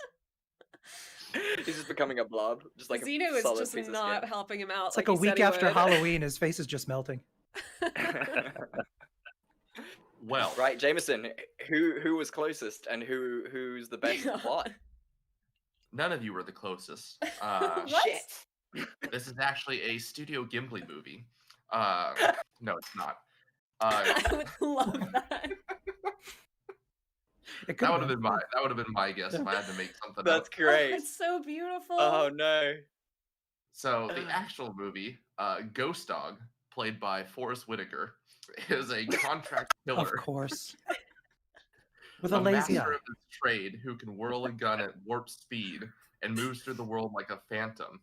He's just becoming a blob, just like Zeno a solid is just piece of not skin. helping him out. It's like a week after Halloween, his face is just melting. Well, right, Jameson, who was closest and who's the best plot? None of you were the closest. Shit. This is actually a Studio Ghibli movie. No, it's not. I would love that. That would have been my guess if I had to make something That's up. great. It's so beautiful. Oh no. So the actual movie, Ghost Dog, played by Forrest Whitaker, is a contract killer. Of course. With a lazy master eye. of his trade who can whirl a gun at warp speed and moves through the world like a phantom.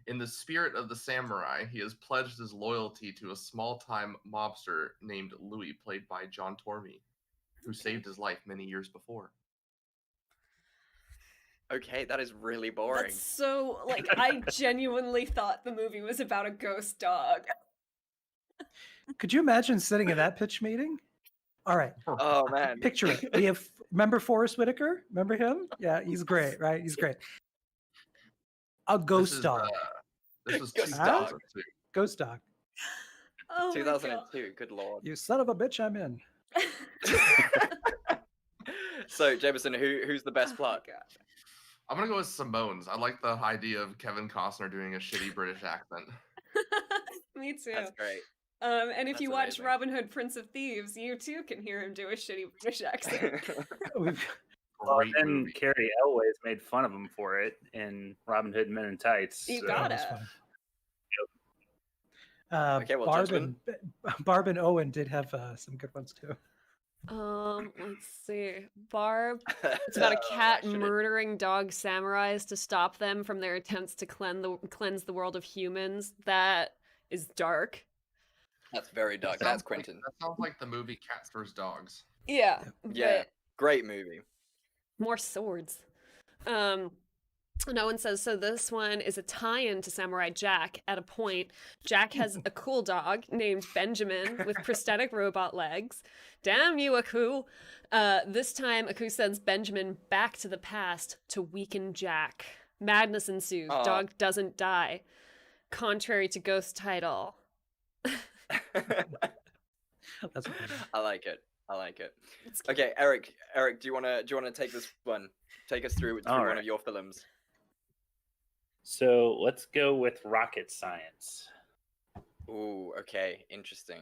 In the spirit of the samurai, he has pledged his loyalty to a small-time mobster named Louis, played by John Tormey, who saved his life many years before. Okay, that is really boring. That's so, like, I genuinely thought the movie was about a ghost dog. Could you imagine sitting in that pitch meeting? All right. Oh man. Picture it. We have, remember Forrest Whitaker? Remember him? Yeah, he's great, right? He's great. A ghost dog. This was Ghost 2002. Ghost dog. Oh 2002, good lord. You son of a bitch, I'm in. So, Jameson, who's the best plot? I'm gonna go with Simone's. I like the idea of Kevin Costner doing a shitty British accent. Me too. That's great. And if That's you watch amazing. Robin Hood, Prince of Thieves, you too can hear him do a shitty British accent. Great Then movie. Carrie Elways made fun of him for it in Robin Hood Men in Tights. You so- gotta. Okay, well, Barb and Owen did have some good ones too. Let's see. Barb. It's about a cat murdering dog samurais to stop them from their attempts to cleanse the world of humans. That is dark. That's very dark. That's Quentin. That sounds like the movie Cats vs. Dogs. Yeah. Yeah. But Great movie. more swords. No one says, so this one is a tie-in to Samurai Jack. At a point, Jack has a cool dog named Benjamin with prosthetic robot legs. Damn you, Aku. This time, Aku sends Benjamin back to the past to weaken Jack. Madness ensues. Dog doesn't die. Contrary to Ghost title. That's funny. I like it. Okay, Eric, do you wanna take this one? Take us through All one right. of your films. So let's go with rocket science. Ooh, okay, interesting.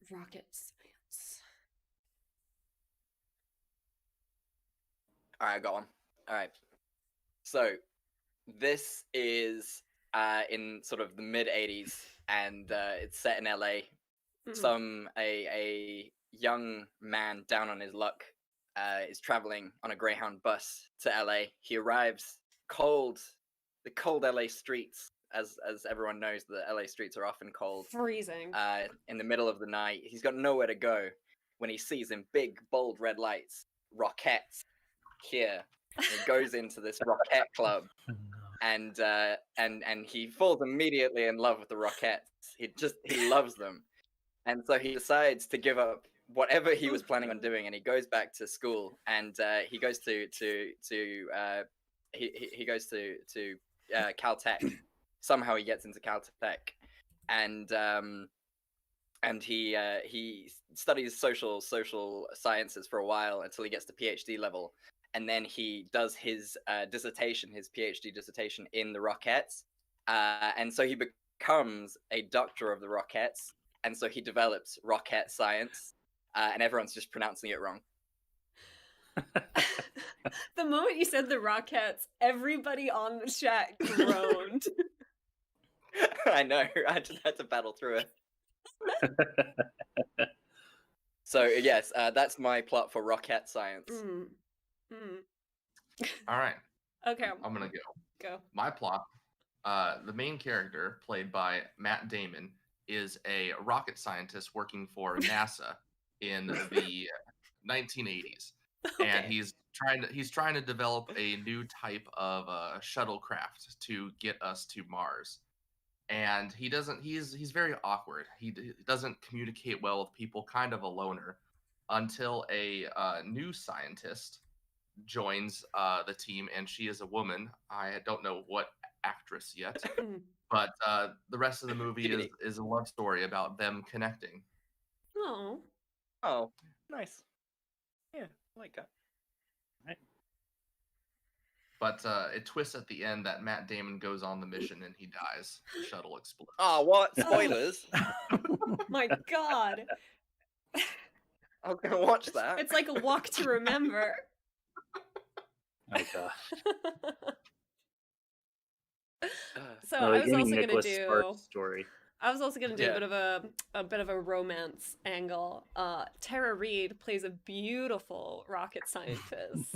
Rocket science. All right, I got one. All right. So this is in sort of the mid '80s, and it's set in LA. A young man down on his luck is traveling on a Greyhound bus to LA. He arrives the cold LA streets, as everyone knows, the LA streets are often cold. Freezing. In the middle of the night, he's got nowhere to go when he sees in big, bold red lights, Rockettes here. And he goes into this Rockette club, Oh, and he falls immediately in love with the Rockettes. He loves them. And so he decides to give up whatever he was planning on doing, and he goes back to school, and he goes to Caltech. Somehow he gets into Caltech, and he studies social sciences for a while until he gets to PhD level, and then he does his PhD dissertation in the Rockettes, and so he becomes a doctor of the Rockettes. And so he develops rocket science, and everyone's just pronouncing it wrong. The moment you said the Rockettes, everybody on the chat groaned. I know, I just had to battle through it. So yes, that's my plot for rocket science. All right. Okay. I'm gonna Go. My plot. The main character, played by Matt Damon, is a rocket scientist working for NASA in the 1980s, and he's trying to develop a new type of shuttlecraft to get us to Mars. And he's very awkward. He doesn't communicate well with people, kind of a loner, until a new scientist joins the team, and she is a woman. I don't know what actress yet. But the rest of the movie is a love story about them connecting. Oh, nice. Yeah, I like that. Right. But it twists at the end that Matt Damon goes on the mission and he dies. The shuttle explodes. Oh, what? Spoilers? my God. I'm gonna watch that. It's like a walk to remember. Oh gosh. So I was also gonna Nicholas do. Sparks story. I was also gonna do Yeah. a bit of a romance angle. Tara Reid plays a beautiful rocket scientist.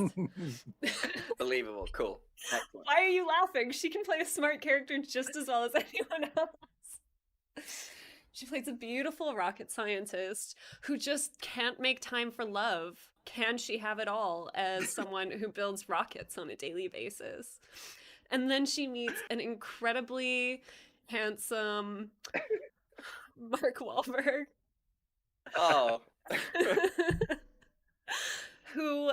Believable. Cool. Excellent. Why are you laughing? She can play a smart character just as well as anyone else. She plays a beautiful rocket scientist who just can't make time for love. Can she have it all as someone who builds rockets on a daily basis? And then she meets an incredibly handsome Mark Wahlberg. Oh. Who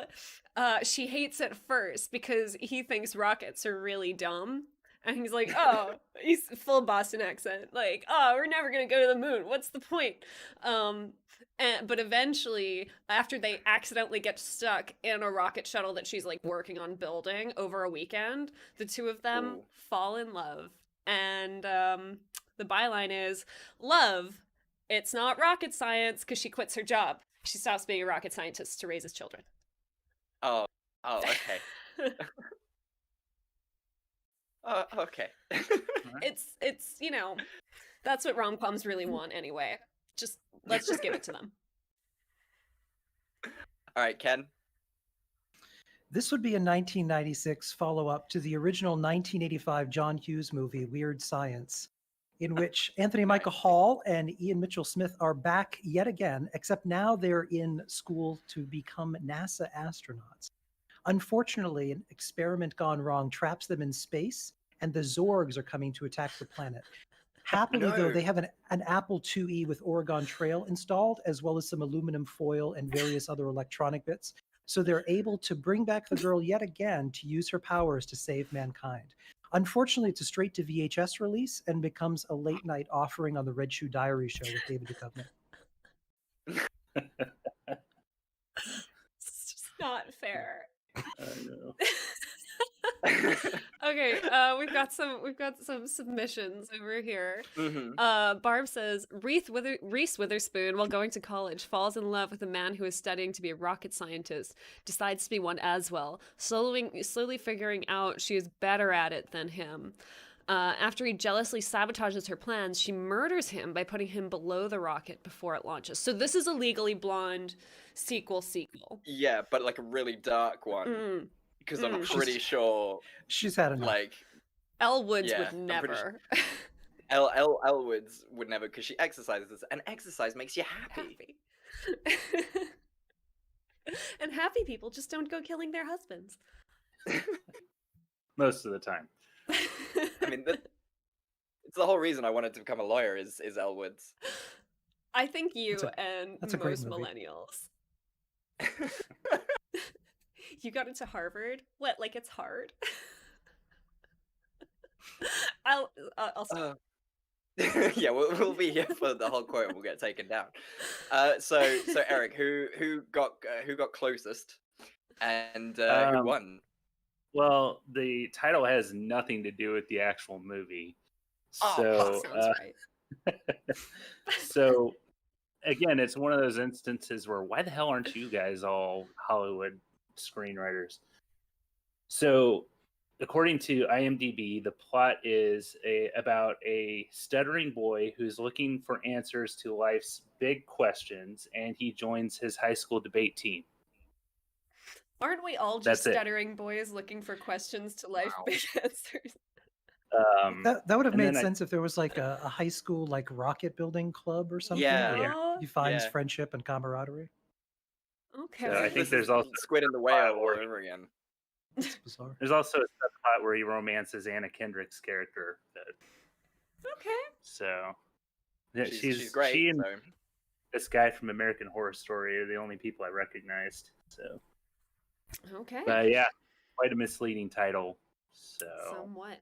she hates at first because he thinks rockets are really dumb. And he's like, oh, he's full Boston accent. Like, oh, we're never going to go to the moon. What's the point? But eventually, after they accidentally get stuck in a rocket shuttle that she's like working on building over a weekend, the two of them fall in love. And the byline is, love, it's not rocket science, because she quits her job. She stops being a rocket scientist to raise his children. Oh, okay. Okay. It's you know, that's what rom-coms really want anyway. Let's just give it to them. All right, Ken. This would be a 1996 follow-up to the original 1985 John Hughes movie, Weird Science. in which Anthony Michael Hall and Ian Mitchell Smith are back yet again, except now they're in school to become NASA astronauts. Unfortunately, an experiment gone wrong traps them in space, and the Zorgs are coming to attack the planet. Happily, though, they have an Apple IIe with Oregon Trail installed, as well as some aluminum foil and various other electronic bits. So they're able to bring back the girl yet again to use her powers to save mankind. Unfortunately, it's a straight to VHS release and becomes a late night offering on the Red Shoe Diary show with David Duchovny. It's just not fair. I know. Okay, we've got some submissions over here. Mhm. Barb says Reese Witherspoon, while going to college, falls in love with a man who is studying to be a rocket scientist, decides to be one as well, slowly figuring out she is better at it than him. After he jealously sabotages her plans, she murders him by putting him below the rocket before it launches. So this is a Legally Blonde sequel. Yeah, but like a really dark one. Because I'm pretty sure, She's had enough. like, Elle Woods Yeah, would I'm pretty never. Elle Woods would never, because she exercises, and exercise makes you happy. And happy people just don't go killing their husbands. Most of the time. I mean, it's the whole reason I wanted to become a lawyer is Elle Woods. I think you that's a great most movie. millennials. You got into Harvard? What? Like it's hard? I'll stop. Yeah, we'll be here for the whole quote and we'll get taken down. So Eric, who got closest, and who won? Well, the title has nothing to do with the actual movie. Sounds right. So again, it's one of those instances where why the hell aren't you guys all Hollywood screenwriters? So according to IMDb, the plot is about a stuttering boy who's looking for answers to life's big questions, and he joins his high school debate team. Aren't we all just stuttering boys looking for questions to life big answers? That would have made sense if there was like a high school like rocket building club or something. Yeah. He finds friendship and camaraderie. Okay. So I think there's also Squid and the Whale all over again. That's bizarre. There's also a subplot where he romances Anna Kendrick's character. Okay. So yeah, she's great. She and this guy from American Horror Story are the only people I recognized. So okay. But yeah, quite a misleading title. So somewhat.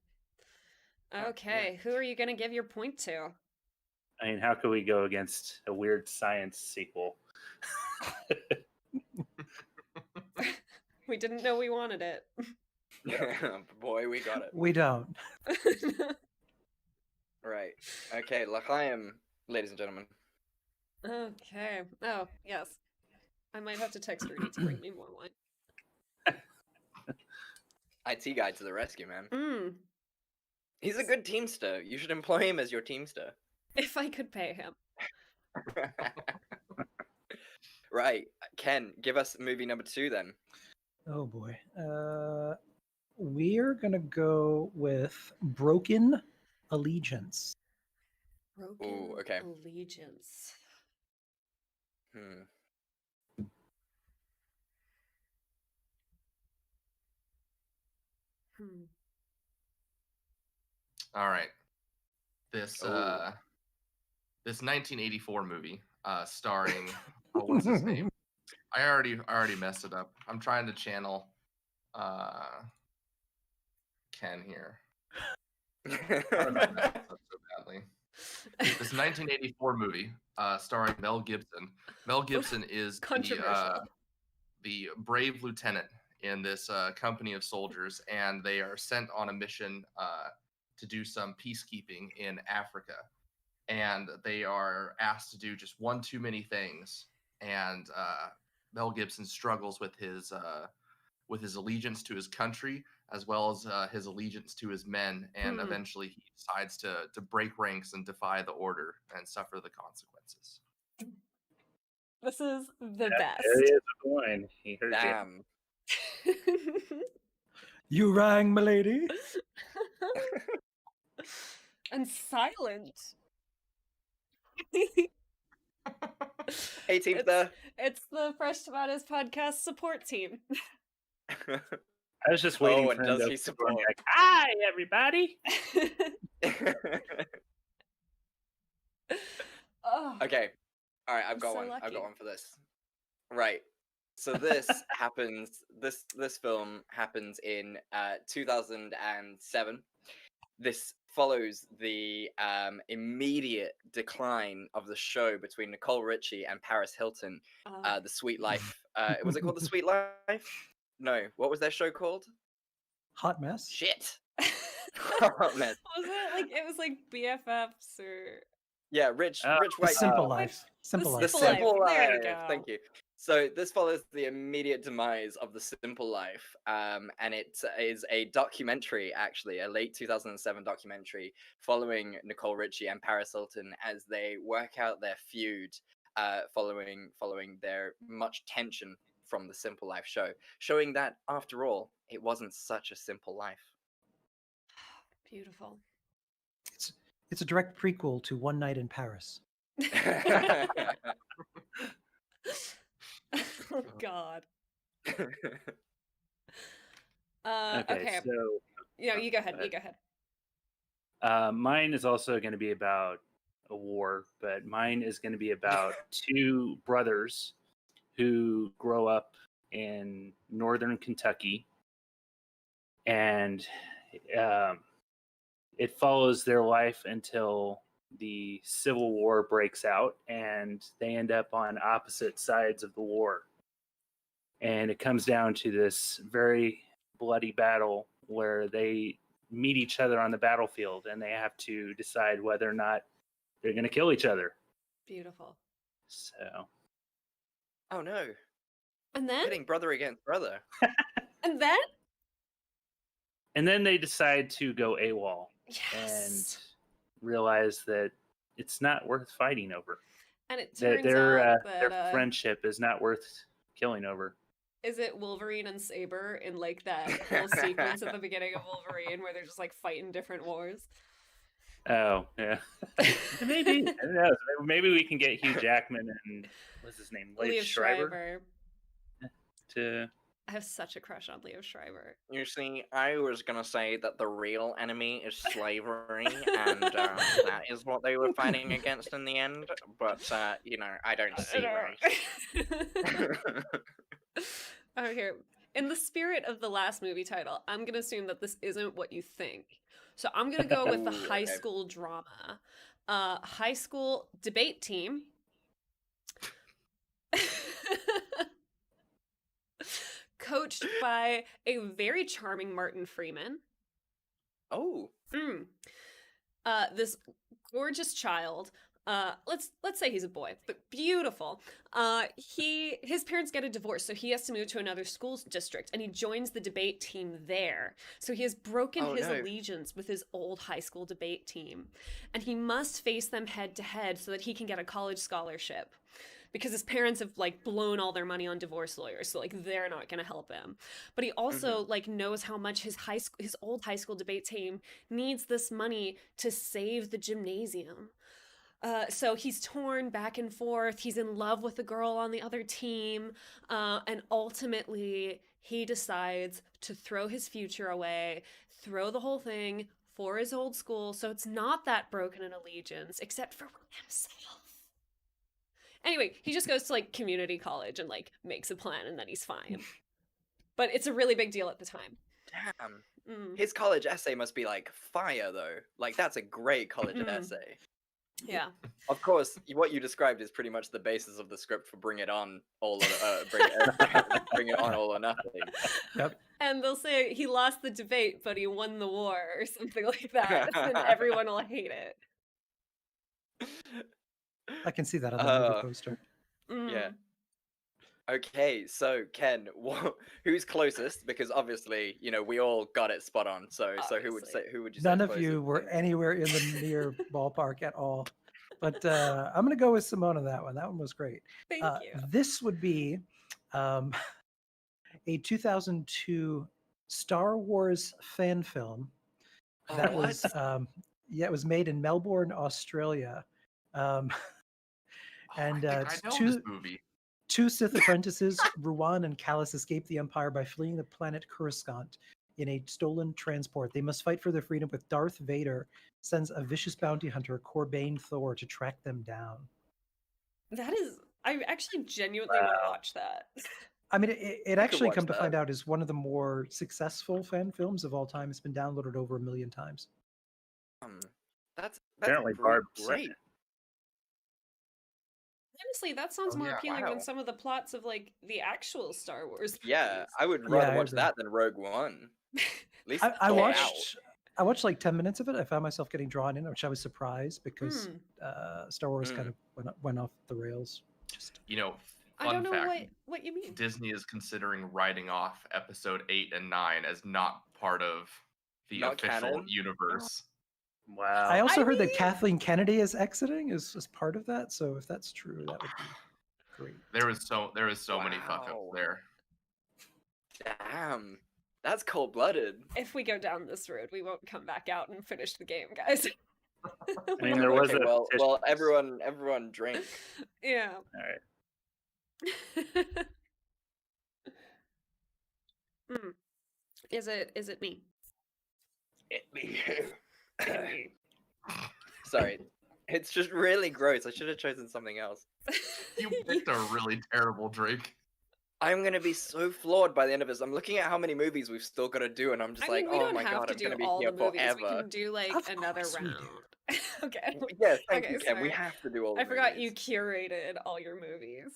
Okay, who are you going to give your point to? I mean, how could we go against a weird science sequel? We didn't know we wanted it. Boy, we got it. We don't. Right. Okay, L'chaim, ladies and gentlemen. Okay. Oh, yes. I might have to text Rudy to bring me more wine. IT guy to the rescue, man. He's a good teamster. You should employ him as your teamster. If I could pay him. Right. Ken, give us movie number 2 then. Oh boy. We're going to go with Broken Allegiance. Broken okay. Allegiance. All right. This 1984 movie starring what's his name? I already messed it up. I'm trying to channel Ken here. I don't know mess up so badly. This 1984 movie starring Mel Gibson. Mel Gibson is the brave lieutenant in this company of soldiers, and they are sent on a mission to do some peacekeeping in Africa. And they are asked to do just one too many things. And Mel Gibson struggles with his allegiance to his country, as well as his allegiance to his men. And eventually he decides to break ranks and defy the order and suffer the consequences. This is the best. There is a line. He heard Damn. You rang, milady. And silent. Hey, team there. It's the Fresh Tomatoes podcast support team. I was just waiting Oh, and for him does to he open the door and support? be like, "Hi, everybody." Oh, Okay. All right, I've I'm got so one. I've lucky. got one for this. Right. So this happens. This film happens in 2007. This follows the immediate decline of the show between Nicole Richie and Paris Hilton. The Sweet Life. Was it called The Sweet Life? No. What was their show called? Hot Mess. Shit. Was it like it was like BFFs or Yeah, rich Oh, rich The white Simple people. Life. Simple The Life. The Simple Simple Life. There you Life. go. Thank you. So this follows the immediate demise of the Simple Life, and it is a documentary, actually, a late 2007 documentary following Nicole Richie and Paris Hilton as they work out their feud, following their much tension from the Simple Life show, showing that after all, it wasn't such a simple life. Beautiful. It's a direct prequel to One Night in Paris. Oh God. Okay, so Yeah, you go ahead. go You go ahead. mine is also going to be about a war, but mine is going to be about two brothers who grow up in northern Kentucky, and it follows their life until the Civil War breaks out, and they end up on opposite sides of the war. And it comes down to this very bloody battle where they meet each other on the battlefield, and they have to decide whether or not they're going to kill each other. Beautiful. So, Oh no. And then? Pitting brother against brother. And then? and then they decide to go AWOL and Yes. realize that it's not worth fighting over. And it That turns out that their friendship is not worth killing over. is it Wolverine and Saber in like that whole sequence at the beginning of Wolverine where they're just like fighting different wars? Oh, yeah. Maybe. I don't know. Maybe we can get Hugh Jackman and what's his name? Liev Schreiber to I have such a crush on Liev Schreiber. You see, I was gonna say that the real enemy is slavery, and that is what they were fighting against in the end. But I don't see race. Oh, here. In the spirit of the last movie title, I'm gonna assume that this isn't what you think. So I'm gonna go with the Ooh, high okay. school drama, high school debate team. Coached by a very charming Martin Freeman. Oh, This gorgeous child. Let's say he's a boy, but beautiful. His parents get a divorce, so he has to move to another school district, and he joins the debate team there. So he has broken his allegiance with his old high school debate team, and he must face them head to head so that he can get a college scholarship. Because his parents have like blown all their money on divorce lawyers, so like they're not going to help him. But he also like knows how much his old high school debate team needs this money to save the gymnasium. So he's torn back and forth. He's in love with the girl on the other team, and ultimately he decides to throw his future away, throw the whole thing for his old school. So it's not that broken an allegiance, except for himself. Anyway, he just goes to like community college and like makes a plan, and then he's fine. But it's a really big deal at the time. Damn. His college essay must be like fire, though. Like that's a great college essay. Yeah. Of course, what you described is pretty much the basis of the script for Bring It On, Bring It On All or Nothing. Yep. And they'll say he lost the debate, but he won the war, or something like that, and everyone will hate it. I can see that on the movie poster. Yeah. Okay, so Ken, who's closest? Because obviously, we all got it spot on. So who would you say? None of you were anywhere in the near ballpark at all. But I'm going to go with Simone on that one. That one was great. Thank you. This would be a 2002 Star Wars fan film that was Yeah, it was made in Melbourne, Australia. And I it's know this movie. two Sith apprentices, Ruan and Callus, escape the Empire by fleeing the planet Coruscant in a stolen transport. They must fight for their freedom with Darth Vader sends a vicious bounty hunter, Corbain Thor, to track them down. That is, I actually genuinely want to watch that. I mean, it actually, watch come to find that. out, is one of the more successful fan films of all time. It's been downloaded over 1 million times. That's Apparently Barb's in great. it. Honestly, that sounds Oh, more yeah, appealing than wow. some of the plots of like the actual Star Wars. Yeah, movies. I would Yeah, rather I watch agree. that than Rogue One. At least I thought watched like 10 minutes of it. I found myself getting drawn in, which I was surprised because Star Wars kind of went off the rails. Just You know, I fun don't know fact. what you mean. Disney is considering writing off episode 8 and 9 as not part of the Not official canon? universe. Wow. I also I heard that mean- Kathleen Kennedy is exiting as part of that. So if that's true, that would be great. There is so many fuck ups Wow. there. Damn, that's cold blooded. If we go down this road, we won't come back out and finish the game, guys. I mean, there was Okay, a well, petition. everyone drink. Yeah. All right. Is it me? Sorry, it's just really gross. I should have chosen something else. You picked a really terrible drink. I'm gonna be so flawed by the end of this. I'm looking at how many movies we've still got to do, and I'm just I like, mean, we oh don't my have god, to I'm do gonna be all here the movies. We forever. can do like Of another course we do. round. Okay. Yes, thank Okay, you, Ken. We sorry. have to do all. The I forgot you movies. curated all your movies.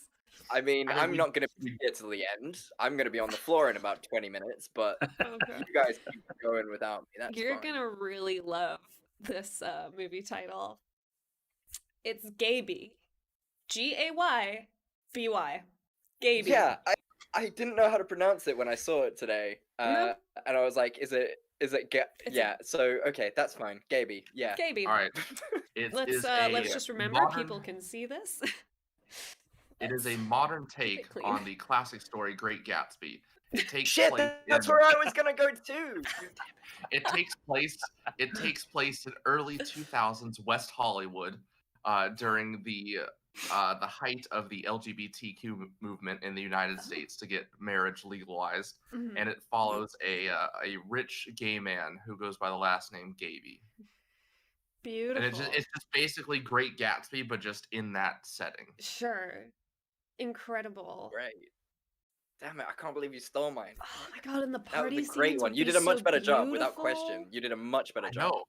I mean, I mean, I'm not gonna be here till the end. I'm gonna be on the floor in about 20 minutes, but Okay. you guys keep going without me. That's You're fine. gonna really love this movie title. It's Gaby. Gayby. Gaby. Yeah, I didn't know how to pronounce it when I saw it today, No. and I was like, is it yeah? So okay, that's fine. Gaby, yeah. Gaby. All right. It is Let's just remember modern- people can see this. It is a modern keep it take clean. on the classic story Great Gatsby. It takes Shit, place that's in- where I was gonna go too. It takes place in early 2000s West Hollywood during the height of the LGBTQ movement in the United States to get marriage legalized, Mhm. and it follows a rich gay man who goes by the last name Gaby. Beautiful. And it's just basically Great Gatsby, but just in that setting. Sure. Incredible. Right. Damn it! I can't believe you stole mine. Oh my god, and the That party was a great scenes one. would You be did a much so better job, without question. beautiful. You did a much better I job. know.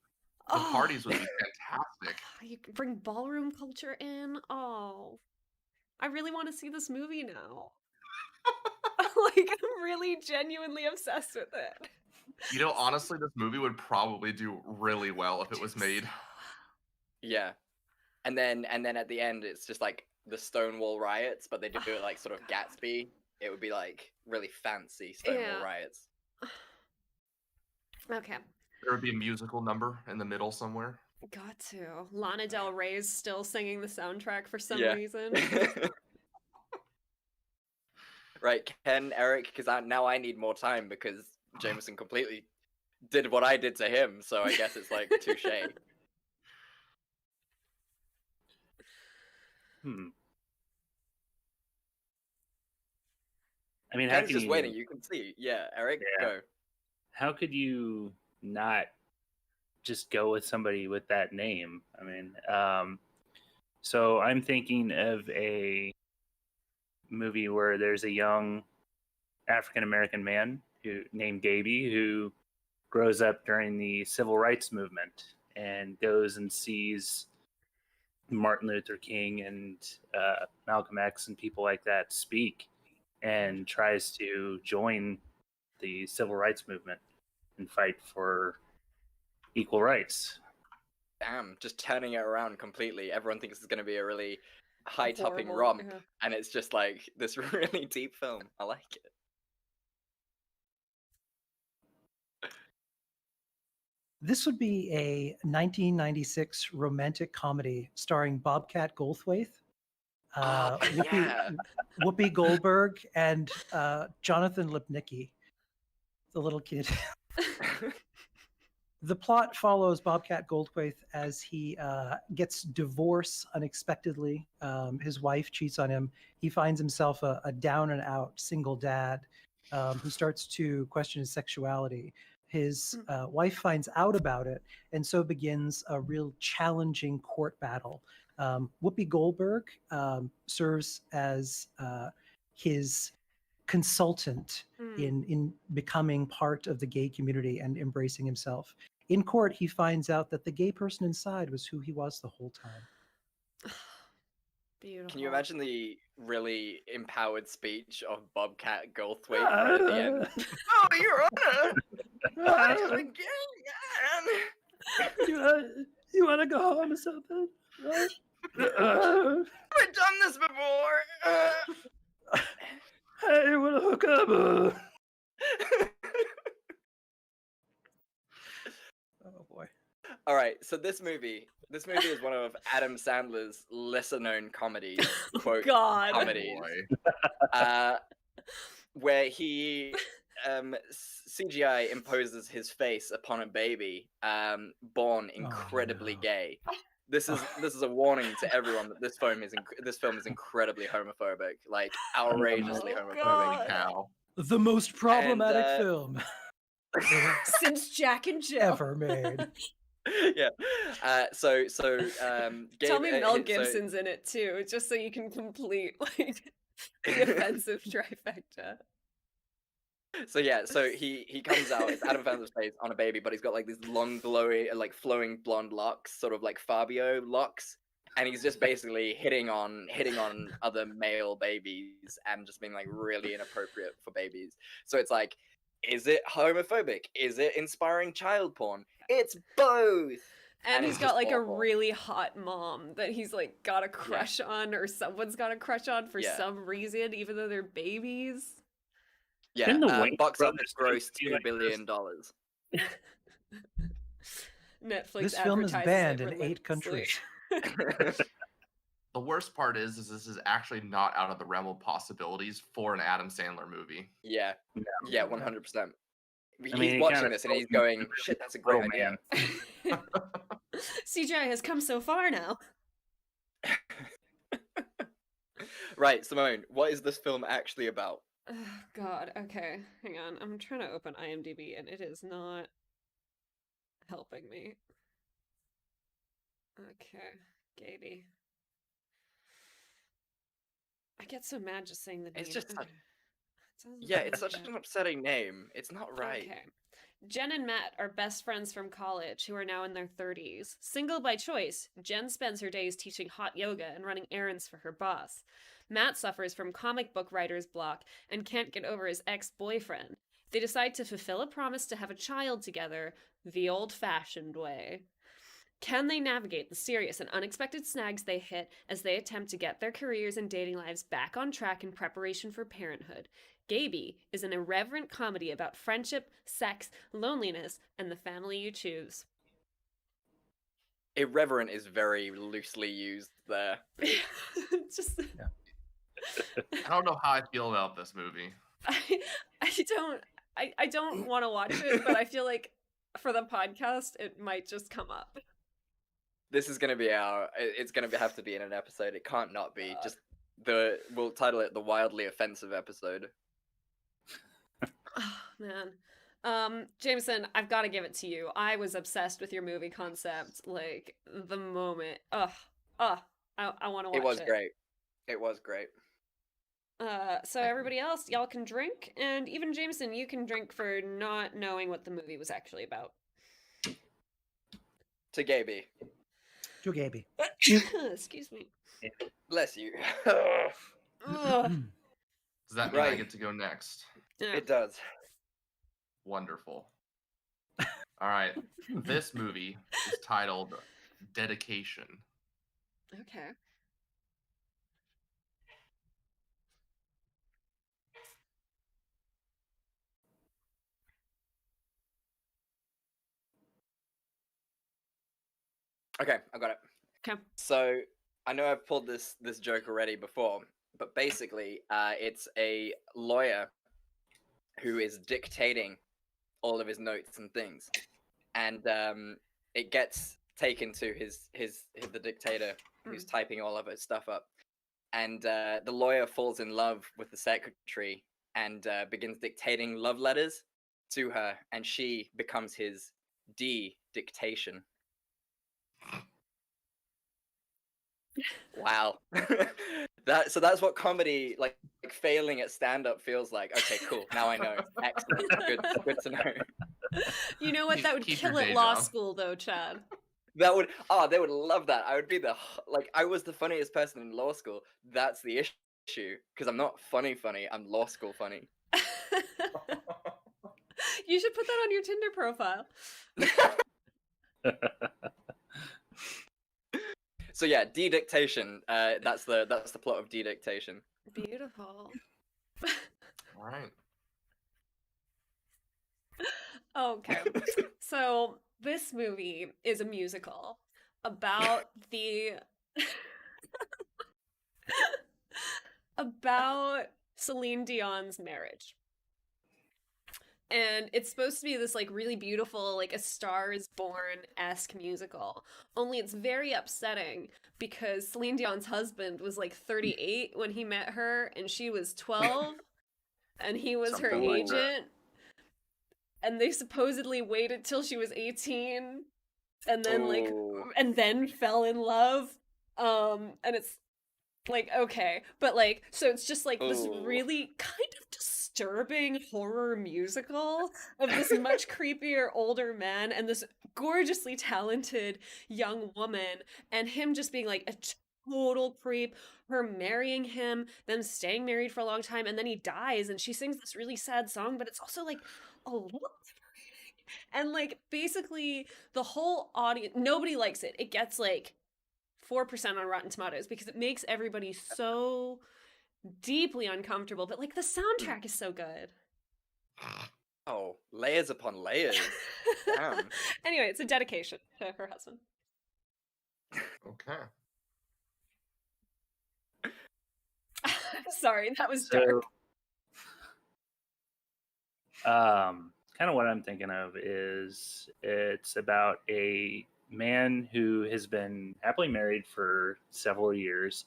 The Oh. parties would be fantastic. You can bring ballroom culture in. Oh, I really want to see this movie now. Like, I'm really genuinely obsessed with it. You know, honestly, this movie would probably do really well if it was made. Yeah. And then at the end, it's just like the Stonewall riots, but they do it like sort of Gatsby. It would be like really fancy Stonewall Yeah. riots. Okay, There would be a musical number in the middle somewhere. got to. Lana Del Rey's still singing the soundtrack for some Yeah. reason. Right, Ken, Eric, because now I need more time because Jameson completely did what I did to him, so I guess it's like touche. I mean, how Ken's can just you, waiting. You can see. Yeah, Eric, Yeah. go. how could you not just go with somebody with that name? I mean, so I'm thinking of a movie where there's a young African American man named Gaby who grows up during the civil rights movement and goes and sees Martin Luther King and Malcolm X and people like that speak, and tries to join the civil rights movement and fight for equal rights. Damn, just turning it around completely. Everyone thinks it's going to be a really high-topping Horrible, romp, yeah. and it's just like this really deep film. I like it. This would be a 1996 romantic comedy starring Bobcat Goldthwait, Yeah. Whoopi Goldberg, and Jonathan Lipnicki, the little kid. The plot follows Bobcat Goldthwait as he gets divorced unexpectedly. His wife cheats on him. He finds himself a down and out single dad who starts to question his sexuality. His wife finds out about it, and so begins a real challenging court battle. Whoopi Goldberg serves as his consultant in becoming part of the gay community and embracing himself. In court, he finds out that the gay person inside was who he was the whole time. Beautiful. Can you imagine the really empowered speech of Bobcat Goldthwait right at the end? Oh, Your Honor! I am a gay man! You want to go home or something? I've done this before! Hey, you want to hook up? Oh boy. All right, so this movie is one of Adam Sandler's lesser-known comedies, quote, God. comedies, where he CGI imposes his face upon a baby born incredibly gay. This is a warning to everyone that this film is incredibly homophobic, like outrageously homophobic. Cow. The most problematic film Since Jack and Jill ever made. Yeah. Tell me Mel Gibson's in it too, just so you can complete like the offensive trifecta. So he comes out. It's Adam Sandler's face on a baby, but he's got like these long, glowy, like flowing blonde locks, sort of like Fabio locks, and he's just basically hitting on other male babies and just being like really inappropriate for babies. So it's like, is it homophobic? Is it inspiring child porn? It's both. And he's got like awful. a really hot mom that he's like got a crush on, or someone's got a crush on for some reason, even though they're babies. Yeah, box office gross $2 billion. Netflix. This film is banned in 8 countries. The worst part is this is actually not out of the realm of possibilities for an Adam Sandler movie. Yeah, 100%. I mean, He's watching this and he's going, "Shit, that's a great idea." CGI has come so far now. Right, Simone, what is this film actually about? Oh, God, okay, hang on. I'm trying to open IMDb and it is not helping me. Okay, Gaby. I get so mad just saying the name. It's just Okay. it's such an upsetting name. It's not right. Okay. Jen and Matt are best friends from college who are now in their 30s. Single by choice, Jen spends her days teaching hot yoga and running errands for her boss. Matt suffers from comic book writer's block and can't get over his ex-boyfriend. They decide to fulfill a promise to have a child together the old-fashioned way. Can they navigate the serious and unexpected snags they hit as they attempt to get their careers and dating lives back on track in preparation for parenthood? Gaby is an irreverent comedy about friendship, sex, loneliness, and the family you choose. Irreverent is very loosely used there. Just... I don't know how I feel about this movie. I don't want to watch it, but I feel like for the podcast it might just come up. This is gonna be it's gonna have to be in an episode. It can't not be. We'll title it the wildly offensive episode. Oh, man. Jameson, I've got to give it to you. I was obsessed with your movie concept, like, the moment. I want to watch it. It was great. It was great. So everybody else, y'all can drink, and even Jameson, you can drink for not knowing what the movie was actually about. To Gaby. To Gaby. Excuse me. Bless you. Ugh. Does that mean I get to go next? Yeah. It does. Wonderful. All right. This movie is titled Dedication. Okay. Okay, I got it. Okay. So I know I've pulled this joke already before, but basically, it's a lawyer who is dictating all of his notes and things, and it gets taken to the dictator who's typing all of his stuff up, and the lawyer falls in love with the secretary and begins dictating love letters to her, and she becomes his dictation. Wow. That's what comedy, like failing at stand-up, feels like. Okay, cool. Now I know. Excellent. Good to know. You know what? That would Keep kill your at day law job. school, though, Chad. They would love that. I would be I was the funniest person in law school. That's the issue, because I'm not funny. I'm law school funny. You should put that on your Tinder profile. So yeah, dictation. That's the plot of dictation. Beautiful. All right. Okay. So this movie is a musical about about Celine Dion's marriage. And it's supposed to be this like really beautiful, like A Star Is Born-esque musical. Only it's very upsetting because Celine Dion's husband was like 38 when he met her, and she was 12, and he was her Something like that. agent. And they supposedly waited till she was 18, and then and then fell in love. And it's like, okay, but like, so it's just like this really kind of disturbing horror musical of this much creepier older man and this gorgeously talented young woman, and him just being like a total creep, her marrying him, them staying married for a long time, and then he dies, and she sings this really sad song, but it's also like a little, and like basically the whole audience, nobody likes it. It gets like 4% on Rotten Tomatoes because it makes everybody so deeply uncomfortable, but like the soundtrack is so good. Oh, layers upon layers. Damn. Anyway, it's a dedication to her husband. Okay. Sorry, that was dark. Kind of what I'm thinking of is it's about a man who has been happily married for several years,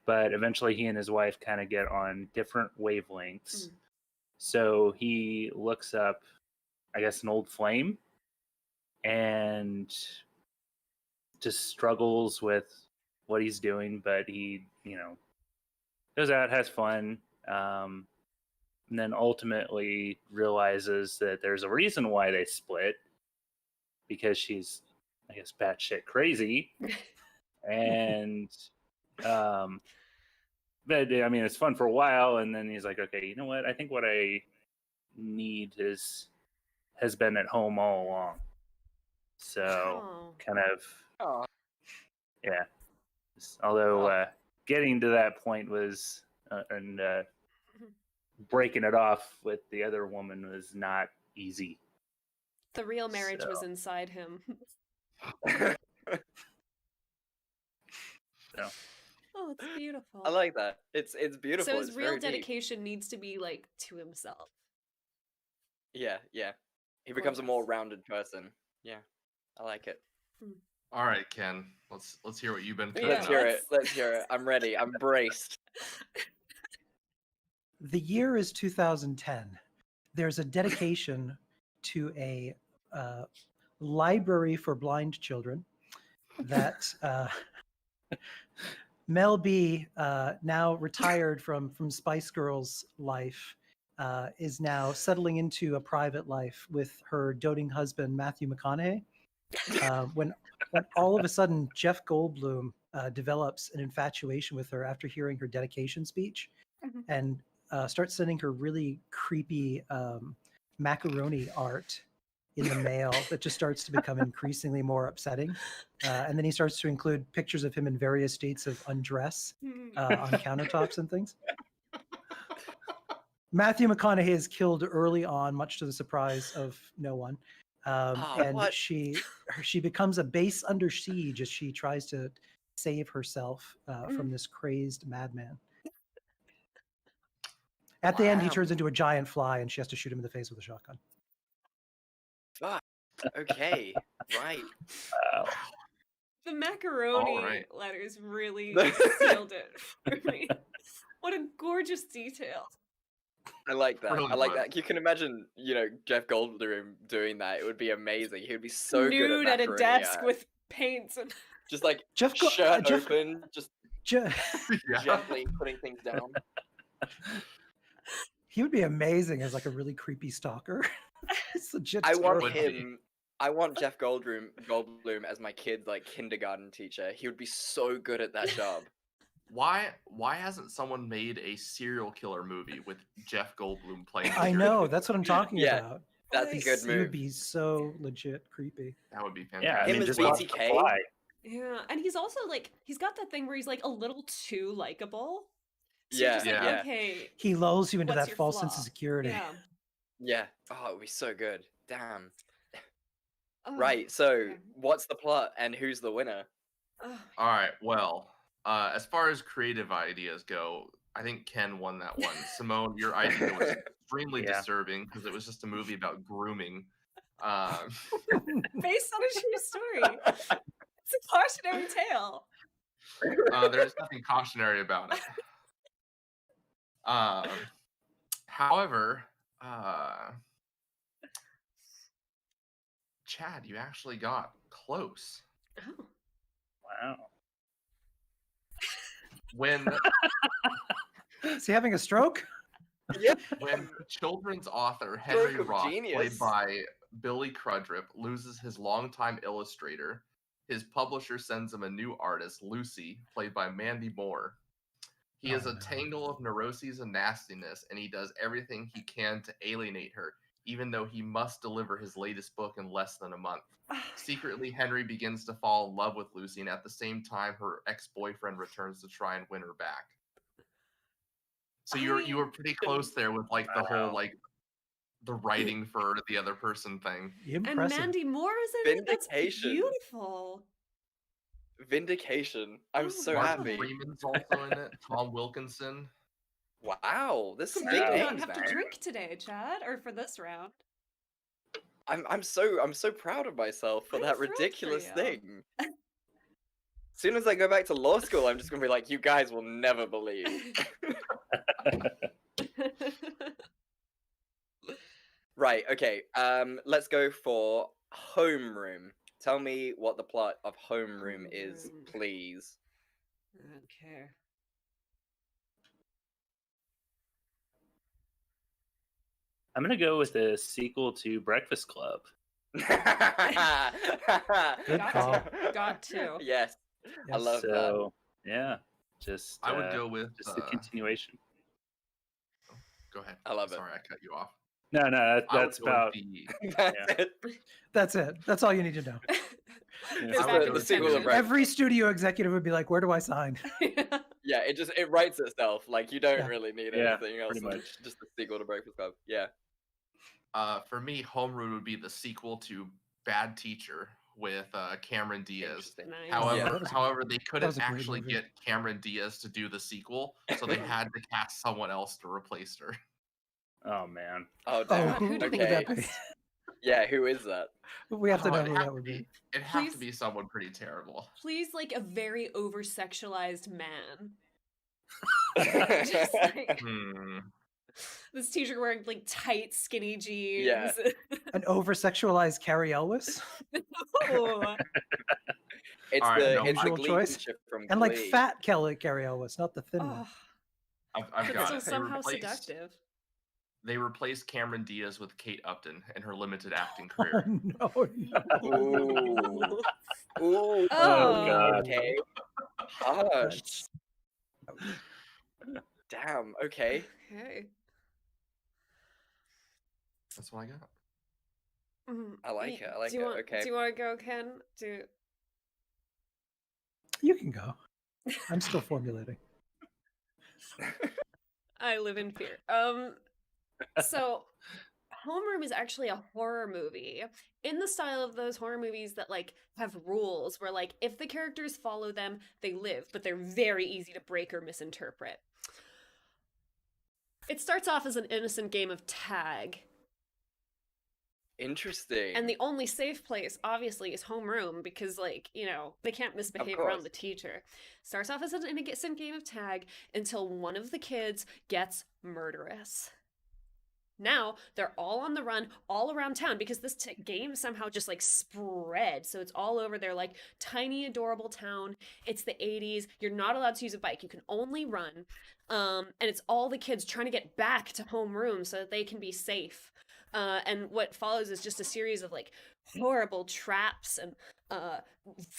but eventually he and his wife kind of get on different wavelengths. So he looks up, I guess, an old flame and just struggles with what he's doing, but he, goes out, has fun, and then ultimately realizes that there's a reason why they split, because she's, I guess, batshit crazy. And, but I mean, it's fun for a while. And then he's like, okay, you know what? I think what I need has been at home all along. So kind of, yeah. Although getting to that point was, and breaking it off with the other woman was not easy. The real marriage was inside him. Oh, it's beautiful. I like that. It's beautiful. So his it's real very dedication needs to be like to himself. Deep. Yeah. He becomes a more rounded person. Yeah, I like it. All right, Ken. Let's hear what you've been cooking Let's up. hear it. Let's hear it. I'm ready. I'm braced. The year is 2010. There's a dedication to a library for blind children that Mel B, now retired from Spice Girls life, is now settling into a private life with her doting husband, Matthew McConaughey. When all of a sudden Jeff Goldblum develops an infatuation with her after hearing her dedication speech, and starts sending her really creepy macaroni art in the mail that just starts to become increasingly more upsetting. And then he starts to include pictures of him in various states of undress on countertops and things. Matthew McConaughey is killed early on, much to the surprise of no one. And what? she becomes a base under siege as she tries to save herself from this crazed madman. At the end, he turns into a giant fly, and she has to shoot him in the face with a shotgun. Fuck. Okay, right. Wow. The macaroni right. letters really sealed it for me. What a gorgeous detail. I like that. Really I like was. that. You can imagine, Jeff Goldblum doing that. It would be amazing. He would be so good Nude at at a macaroni desk art. with paints and Just like Jeff Go- shirt Jeff- open, just Je- Yeah. gently putting things down. he would be amazing as like a really creepy stalker. It's legit. I want Would terrifying. be. him. I want Jeff Goldblum as my kid's like kindergarten teacher. He would be so good at that job. Why hasn't someone made a serial killer movie with Jeff Goldblum playing? the I serial know. killer? That's what I'm talking Yeah, about. That's a Nice. good He would move. be so legit creepy. That would be fantastic. Yeah, I Him mean, as just watch BTK? The Fly. yeah, and he's also like he's got that thing where he's like a little too likable. So you're Yeah, just like, yeah. okay, He lulls you into what's that your false sense flaw? of security. Yeah. Yeah. Oh, it would be so good. Damn. Oh, Right. So, okay. what's the plot and who's the winner? Oh, All right. Well, as far as creative ideas go, I think Ken won that one. Simone, your idea was extremely Yeah. disturbing because it was just a movie about grooming. based on a true story. It's a cautionary tale. There's nothing cautionary about it. However, Chad, you actually got close. Oh. Wow. When Is he having a stroke? when children's author Henry Stroke of Roth, genius. played by Billy Crudup, loses his longtime illustrator, his publisher sends him a new artist, Lucy, played by Mandy Moore. He is Oh, a no. tangle of neuroses and nastiness, and he does everything he can to alienate her, even though he must deliver his latest book in less than a month. Secretly, Henry begins to fall in love with Lucy, and at the same time, her ex-boyfriend returns to try and win her back. So you were pretty close there with like the whole Wow. like the writing for the other person thing. And Impressive. Mandy Moore is in it. That's Vindication. beautiful. Vindication. I'm Oh, so wow. Martin happy. Freeman's also in it. Tom Wilkinson. Wow, there's some You big do names, not have man. to drink today, Chad, or for this round. I'm so proud of myself for I'm that thrilled for ridiculous you. thing. As soon as I go back to law school, I'm just gonna be like, you guys will never believe. Right, okay. Let's go for Homeroom. Tell me what the plot of Homeroom is, Homeroom. please. Okay. I'm gonna go with the sequel to Breakfast Club. Good Got call. to. Got to. Yes, I Yes. love that. So yeah, just I would go with just the continuation. go ahead. I love it. Sorry, I cut you off. No, I that's would go about with the That's Yeah. it. That's it. That's all you need to know. There's I back would in go the sequel to tension. Breakfast Every studio executive would be like, "Where do I sign?" Yeah, it writes itself. Like you don't Yeah. really need Yeah, anything else. pretty much. Just the sequel to Breakfast Club. Yeah. For me, Homeroom would be the sequel to Bad Teacher with Cameron Diaz. Interesting. Nice. However, Yeah, that was a- however, they was couldn't a great actually movie. get Cameron Diaz to do the sequel, so they had to cast someone else to replace her. oh man. Oh Oh, damn. who would okay. that be? Yeah, who is that? We have to Oh, know it'd who have that to would be- be. It'd have to Please- be someone pretty terrible. Please, like a very over sexualized man. Just Just like Hmm. this teacher wearing like tight, skinny jeans. Yeah. An over-sexualized Carrie Elwes, Oh. It's Alright, the no, it's the usual Glee choice. teacher from and like Glee. fat Carrie Elwes, not the thin one. Oh, I've but got still it. somehow seductive. They replaced Cameron Diaz with Kate Upton in her limited acting Oh career. no, no. Ooh. Ooh. Oh, God. Okay. Harsh. That's- Damn. Okay. Okay. That's what I got. Mm, I like y- it, I like do you it, Want, okay. Do you want to go, Ken? You can go. I'm still formulating. I live in fear. So Homeroom is actually a horror movie in the style of those horror movies that like have rules where like if the characters follow them, they live, but they're very easy to break or misinterpret. It starts off as an innocent game of tag. Interesting. And the only safe place, obviously, is homeroom because, like, you know, they can't misbehave around course. the teacher. Starts off as an innocent game of tag until one of the kids gets murderous. Now they're all on the run all around town because this game somehow just like spread. So it's all over their like tiny, adorable town. It's the 80s. You're not allowed to use a bike. You can only run. And it's all the kids trying to get back to homeroom so that they can be safe. And what follows is just a series of like horrible traps and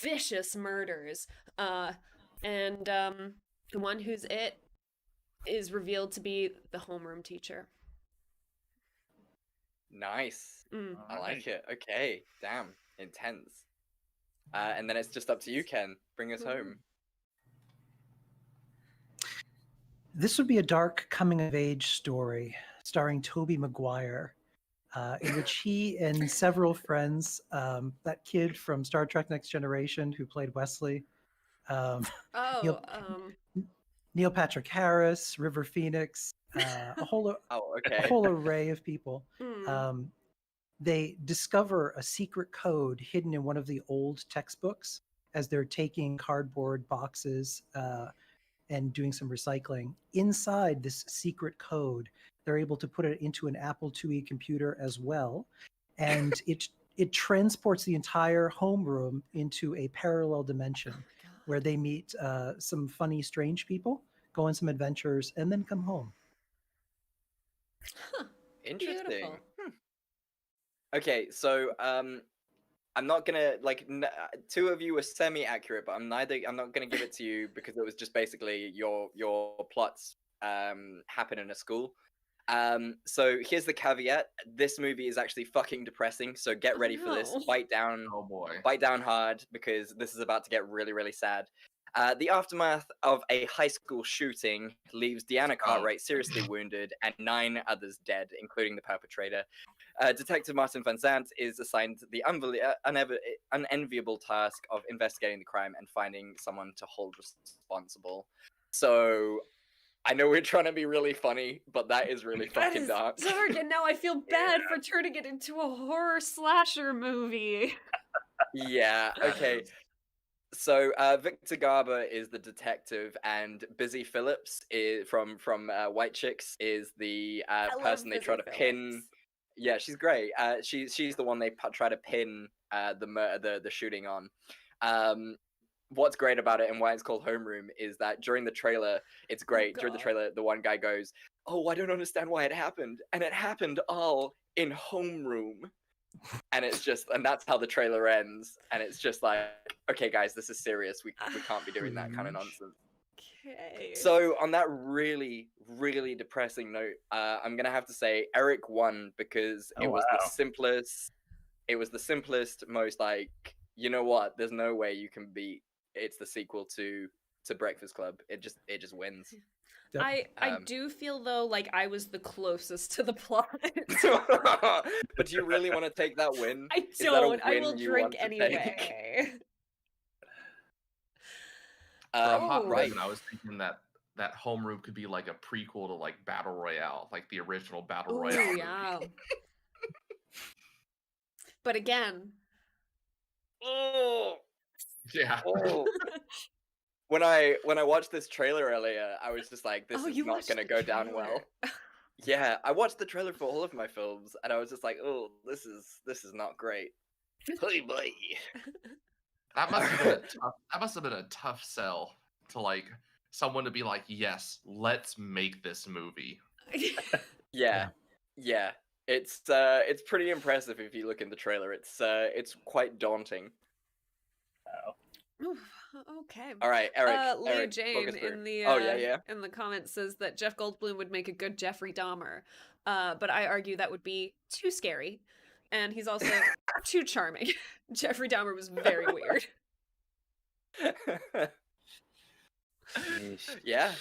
vicious murders. And the one who's it is revealed to be the homeroom teacher. Nice. I like Alright. it. Okay. Damn. Intense. And then it's just up to you, Ken. Bring us home. This would be a dark coming-of-age story starring Tobey Maguire, in which he and several friends, that kid from Star Trek Next Generation who played Wesley, Neil Patrick Harris, River Phoenix, a whole array of people. They discover a secret code hidden in one of the old textbooks as they're taking cardboard boxes and doing some recycling. Inside this secret code, they're able to put it into an Apple IIe computer as well, and it transports the entire homeroom into a parallel dimension where they meet some funny, strange people, go on some adventures, and then come home. Interesting. Okay, so I'm not gonna like two of you were semi-accurate, but I'm not gonna give it to you because it was just basically your plots happen in a school. So here's the caveat: this movie is actually fucking depressing. So get ready for this. Bite down. Oh boy. Bite down hard because this is about to get really, really sad. The aftermath of a high school shooting leaves Deanna Cartwright seriously wounded and 9 others dead, including the perpetrator. Detective Martin Van Zandt is assigned the unenviable task of investigating the crime and finding someone to hold responsible. So, I know we're trying to be really funny, but that is really fucking dark. Dark, and now I feel bad for turning it into a horror slasher movie. Yeah, okay. So Victor Garber is the detective, and Busy Phillips is from White Chicks is the person they try to pin. Yeah, she's great. She's the one they try to pin the shooting on. What's great about it and why it's called Homeroom is that during the trailer, it's great. During the trailer, the one guy goes, "Oh, I don't understand why it happened, and it happened all in homeroom." And it's just, and that's how the trailer ends. And it's just like, okay, guys, this is serious. We can't be doing that kind of nonsense. Okay. So on that really, really depressing note, I'm gonna have to say Eric won because it was the simplest. It was the simplest, most like, you know what? There's no way you can beat. It's the sequel to Breakfast Club. It just wins. I do feel though like I was the closest to the plot. But do you really want to take that win? I don't. I will drink anyway. For a hot moment, I was thinking that Homeroom could be like a prequel to like Battle Royale, like the original Battle Royale movie. Yeah. But again. Oh. Yeah. Oh. When I watched this trailer earlier, I was just like, this is not going to go down well. Yeah, I watched the trailer for all of my films, and I was just like, oh, this is not great. Hey, boy. That must have been a tough sell to like someone to be like, yes, let's make this movie. Yeah. It's pretty impressive if you look in the trailer. It's quite daunting. Okay. All right, Eric. Leah Jane in the in the comments says that Jeff Goldblum would make a good Jeffrey Dahmer, but I argue that would be too scary, and he's also too charming. Jeffrey Dahmer was very weird. Yeah.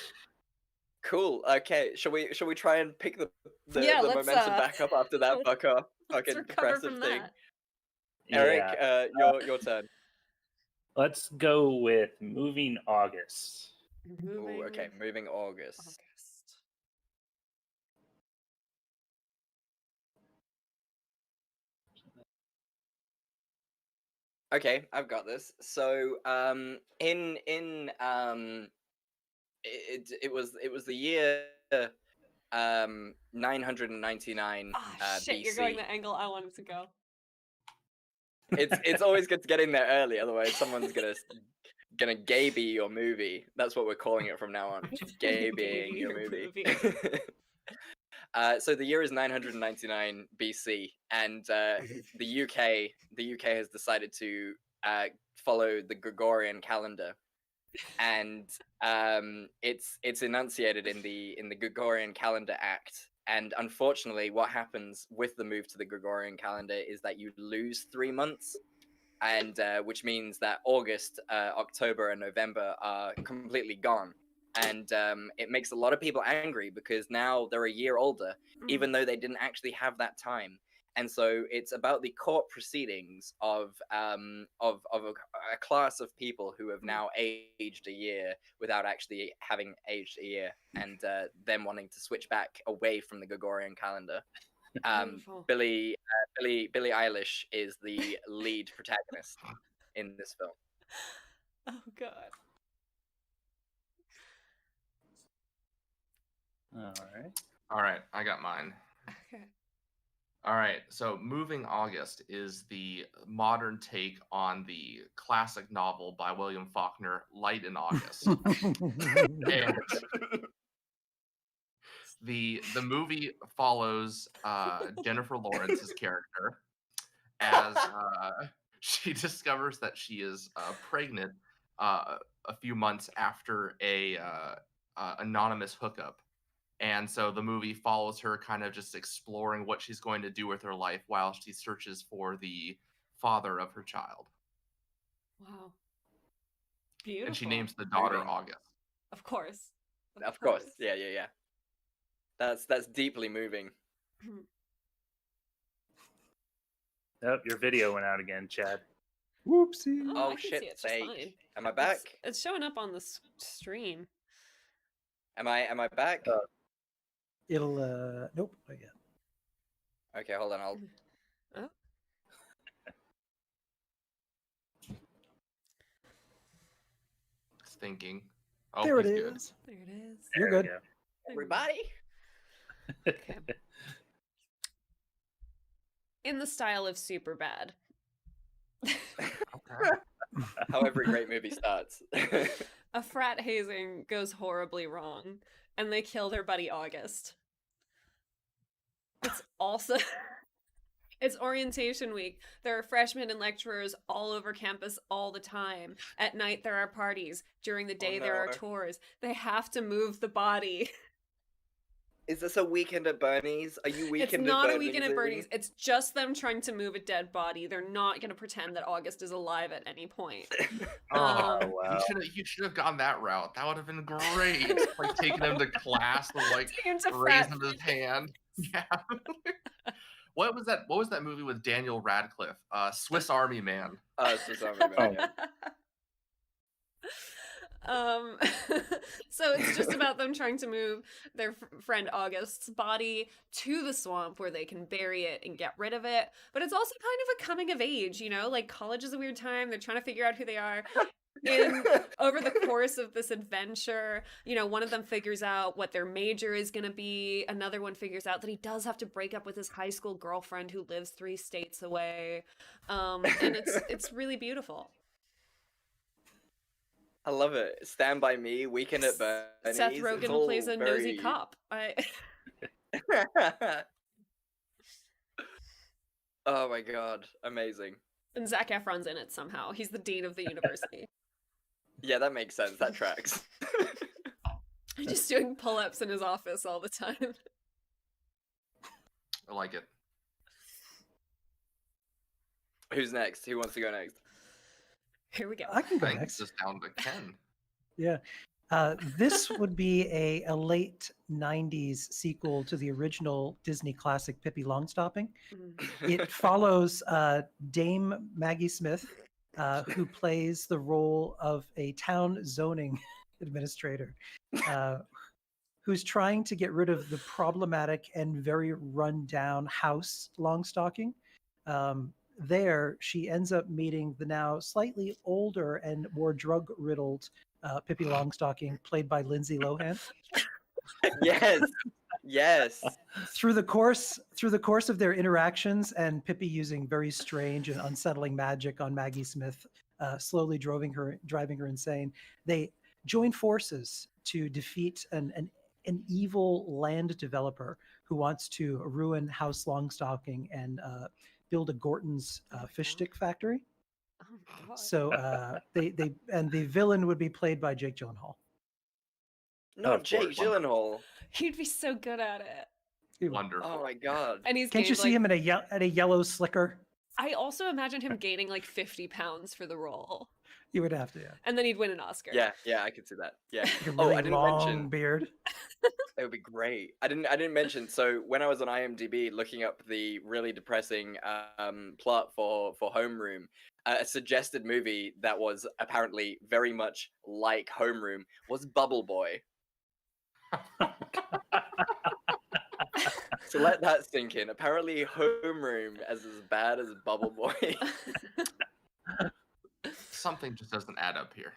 Cool. Okay. Shall we try and pick the momentum back up after that fucking depressive thing? Eric, your turn. Let's go with Moving August. Ooh, okay, Moving August. Okay, I've got this. So, it was the year 999 Ah, shit, BC. you're going the angle I wanted to go. It's always good to get in there early, otherwise someone's gonna gay-bee your movie. That's what we're calling it from now on. Gay-being your movie. So the year is 999 BC, and the UK has decided to follow the Gregorian calendar, and it's enunciated in the Gregorian Calendar Act. And unfortunately, what happens with the move to the Gregorian calendar is that you lose 3 months, and which means that August, October, and November are completely gone. And it makes a lot of people angry because now they're a year older, even though they didn't actually have that time. And so it's about the court proceedings of a class of people who have now aged a year without actually having aged a year, and them wanting to switch back away from the Gregorian calendar. Billie Eilish is the lead protagonist in this film. Oh god. All right, I got mine. Okay. All right, so Moving August is the modern take on the classic novel by William Faulkner, Light in August. And the movie follows Jennifer Lawrence's character as she discovers that she is pregnant a few months after a anonymous hookup. And so the movie follows her kind of just exploring what she's going to do with her life while she searches for the father of her child. Wow. Beautiful. And she names the daughter August. Of course. Of course. Yeah. That's deeply moving. Nope, your video went out again, Chad. Whoopsie. Oh, I can see shit it just sake. fine. Am I back? It's showing up on the stream. Am I back? It'll nope, not yet. Okay, hold on. I'll. Oh. It's thinking. Oh, there it he's is. good. There it is. You're good. Everybody. Okay. In the style of Superbad. Okay. How every great movie starts. A frat hazing goes horribly wrong, and they kill their buddy August. It's also it's orientation week. There are freshmen and lecturers all over campus all the time. At night there are parties. During the day there are tours. They have to move the body. Is this a weekend at Bernie's? Are you weekend It's at not Bernie's? a weekend at Bernie's. It's just them trying to move a dead body. They're not going to pretend that August is alive at any point. Wow. You should have gone that route. That would have been great. Like taking him to class and like raising his hand. Yeah. What was that movie with Daniel Radcliffe? Swiss Army Man. Swiss Army Man. Yeah. So it's just about them trying to move their friend August's body to the swamp where they can bury it and get rid of it. But it's also kind of a coming of age, you know, like college is a weird time. They're trying to figure out who they are. Over the course of this adventure, you know, one of them figures out what their major is going to be. Another one figures out that he does have to break up with his high school girlfriend who lives 3 states away. And it's really beautiful. I love it. Stand By Me, Weekend at Bernie's. Seth Rogen plays a nosy cop. Oh my god, amazing. And Zac Efron's in it somehow. He's the dean of the university. Yeah, that makes sense. That tracks. He's just doing pull-ups in his office all the time. I like it. Who's next? Who wants to go next? Here we go. I can go Thanks. next. Just down to Ken. Yeah. This would be a late 90s sequel to the original Disney classic Pippi Longstopping. It follows Dame Maggie Smith, who plays the role of a town zoning administrator who's trying to get rid of the problematic and very run-down house Longstocking. there, she ends up meeting the now slightly older and more drug-riddled Pippi Longstocking, played by Lindsay Lohan. Yes. Yes. Through the course of their interactions, and Pippi using very strange and unsettling magic on Maggie Smith, slowly driving her insane, they join forces to defeat an evil land developer who wants to ruin House Longstocking and build a Gorton's fish stick factory. Oh my god. So they and the villain would be played by Jake Gyllenhaal. Not Of Jake course. Gyllenhaal. He'd be so good at it. Wonderful. Oh my god. And he's Can't you gained, see like, him in a yellow slicker? I also imagine him gaining like 50 pounds for the role. You would have to, yeah. And then he'd win an Oscar. Yeah, I could see that. Yeah. Like a Oh, really I didn't long mention. beard. It would be great. I didn't mention. So when I was on IMDb looking up the really depressing plot for Homeroom, a suggested movie that was apparently very much like Homeroom was Bubble Boy. So let that sink in. Apparently, Homeroom is as bad as Bubble Boy. Something just doesn't add up here.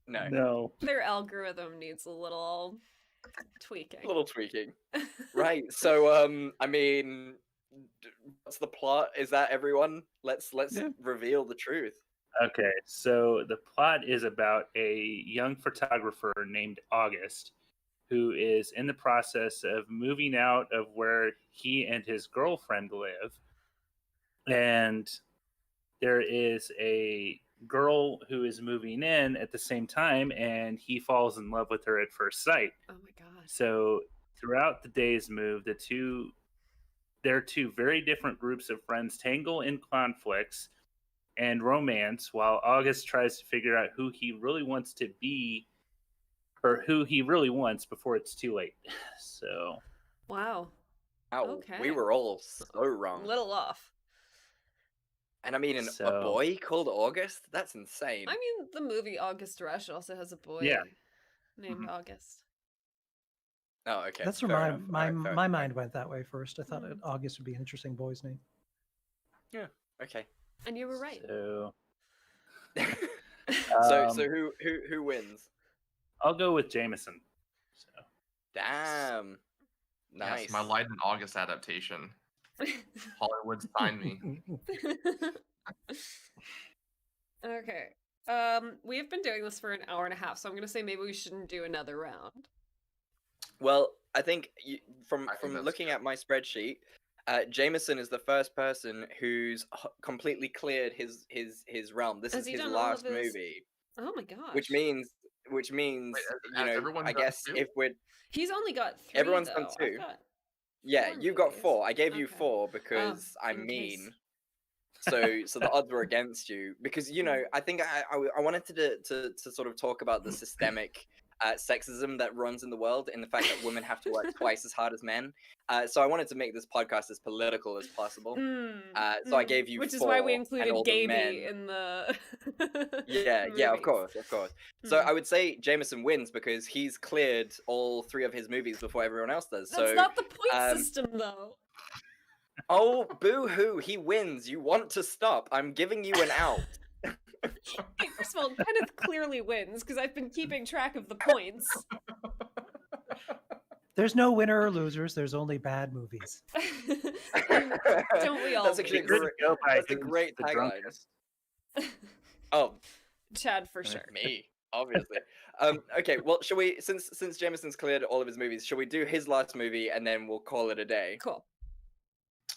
No, No. Their algorithm needs a little tweaking. a little tweaking. Right. So I mean, what's the plot? Is that everyone? Let's Yeah. reveal the truth. Okay, so the plot is about a young photographer named August who is in the process of moving out of where he and his girlfriend live. And there is a girl who is moving in at the same time, and he falls in love with her at first sight. Oh my god. So throughout the day's move, their two very different groups of friends tangle in conflicts and romance while August tries to figure out who he really wants to be, or who he really wants before it's too late. So Wow. Wow, Okay. we were all so A wrong. little off. And I mean, a So- boy called August? That's insane. I mean, the movie August Rush also has a boy Yeah. named Mhm. August. Oh, okay. That's where fair my enough. my, Alright, fair my enough. mind went that way first. I thought Mm. August would be an interesting boy's name. Okay. And you were right. So So Um, who wins? I'll go with Jameson. So Damn. Nice. Yes, my Light in August adaptation. Hollywood signed me. Okay. We have been doing this for an hour and a half, so I'm gonna say maybe we shouldn't do another round. Well, I think from I think that's looking good. at my spreadsheet, Jameson is the first person who's completely cleared his realm. This Has is he his done all last of his- movie, Oh my gosh. which means Wait, you has know, everyone I done guess two? if we're he's only got 3. Everyone's done though. 2. I've got yeah, 4 you got movies. 4. I gave you Okay. 4 because I'm in mean. case. So the odds were against you because I think I wanted to sort of talk about the systemic sexism that runs in the world and the fact that women have to work twice as hard as men. So I wanted to make this podcast as political as possible. So I gave you Which 4, is why we and included all the Gaby men. in the Yeah, of movies. course. So Hmm. I would say Jameson wins because he's cleared all 3 of his movies before everyone else does. That's So not the point um, system, though. oh, boo-hoo, he wins. You want to stop. I'm giving you an out. Hey, first of all, Kenneth clearly wins because I've been keeping track of the points. There's no winner or losers. There's only bad movies. Don't we all That's actually a lose? great, go by that's a who's great the tagline. drunkest. Oh, Chad for sure. me, obviously. Okay, well, shall we, since Jameson's cleared all of his movies, shall we do his last movie and then we'll call it a day? Cool.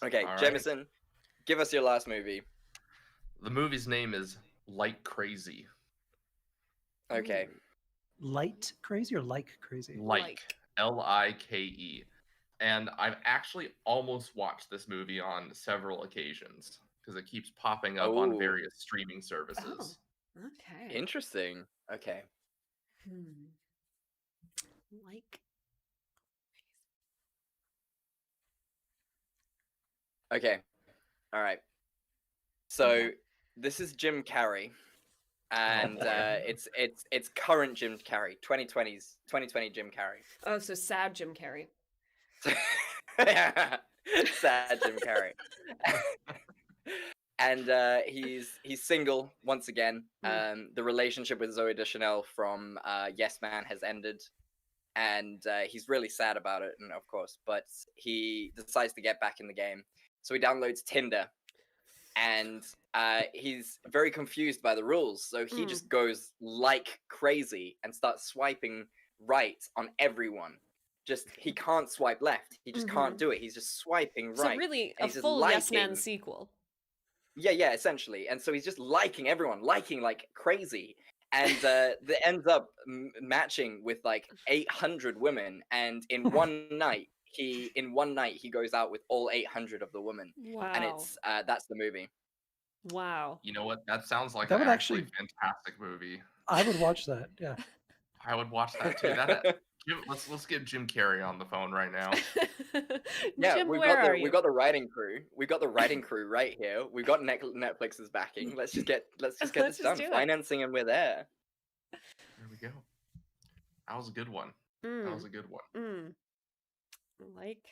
Okay, All right. Jameson, give us your last movie. The movie's name is Like Crazy. Okay. Light crazy or like crazy? Like. Like. And I've actually almost watched this movie on several occasions because it keeps popping up on Oh. various streaming services. Okay. Interesting. Okay. Like. Okay. All right. So Okay. this is Jim Carrey, and boy. it's current Jim Carrey, 2020 Jim Carrey. Oh, so sad Jim Carrey. Sad Jim Carrey. and he's single once again. The relationship with Zoe Deschanel from Yes Man has ended, and he's really sad about it, and of course, but he decides to get back in the game. So he downloads Tinder, and he's very confused by the rules. So he just goes like crazy and starts swiping right on everyone. Just he can't swipe left. He just can't do it. He's just swiping right. So really, and a he's just full Yes Man liking- sequel. Yeah, essentially. And so he's just liking everyone, liking like crazy. And that ends up matching with like 800 women. And in one night, he goes out with all 800 of the women. Wow. And it's that's the movie. Wow. You know what? That sounds like That an would actually actually- fantastic movie. I would watch that. Yeah. I would watch that too. Jim, let's get Jim Carrey on the phone right now. Yeah, Jim, we've where got are you? we've got the writing crew. We've got the writing crew right here. We've got Netflix's backing. Let's just get Let's this just done. do it. Financing, and we're there. There we go. That was a good one. That was a good one. Like.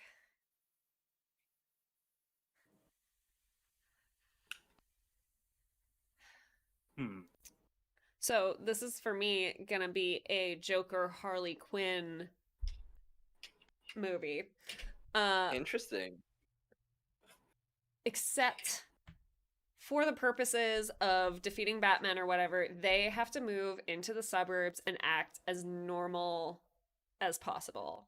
So this is for me gonna be a Joker Harley Quinn movie. Interesting. Except for the purposes of defeating Batman or whatever, they have to move into the suburbs and act as normal as possible.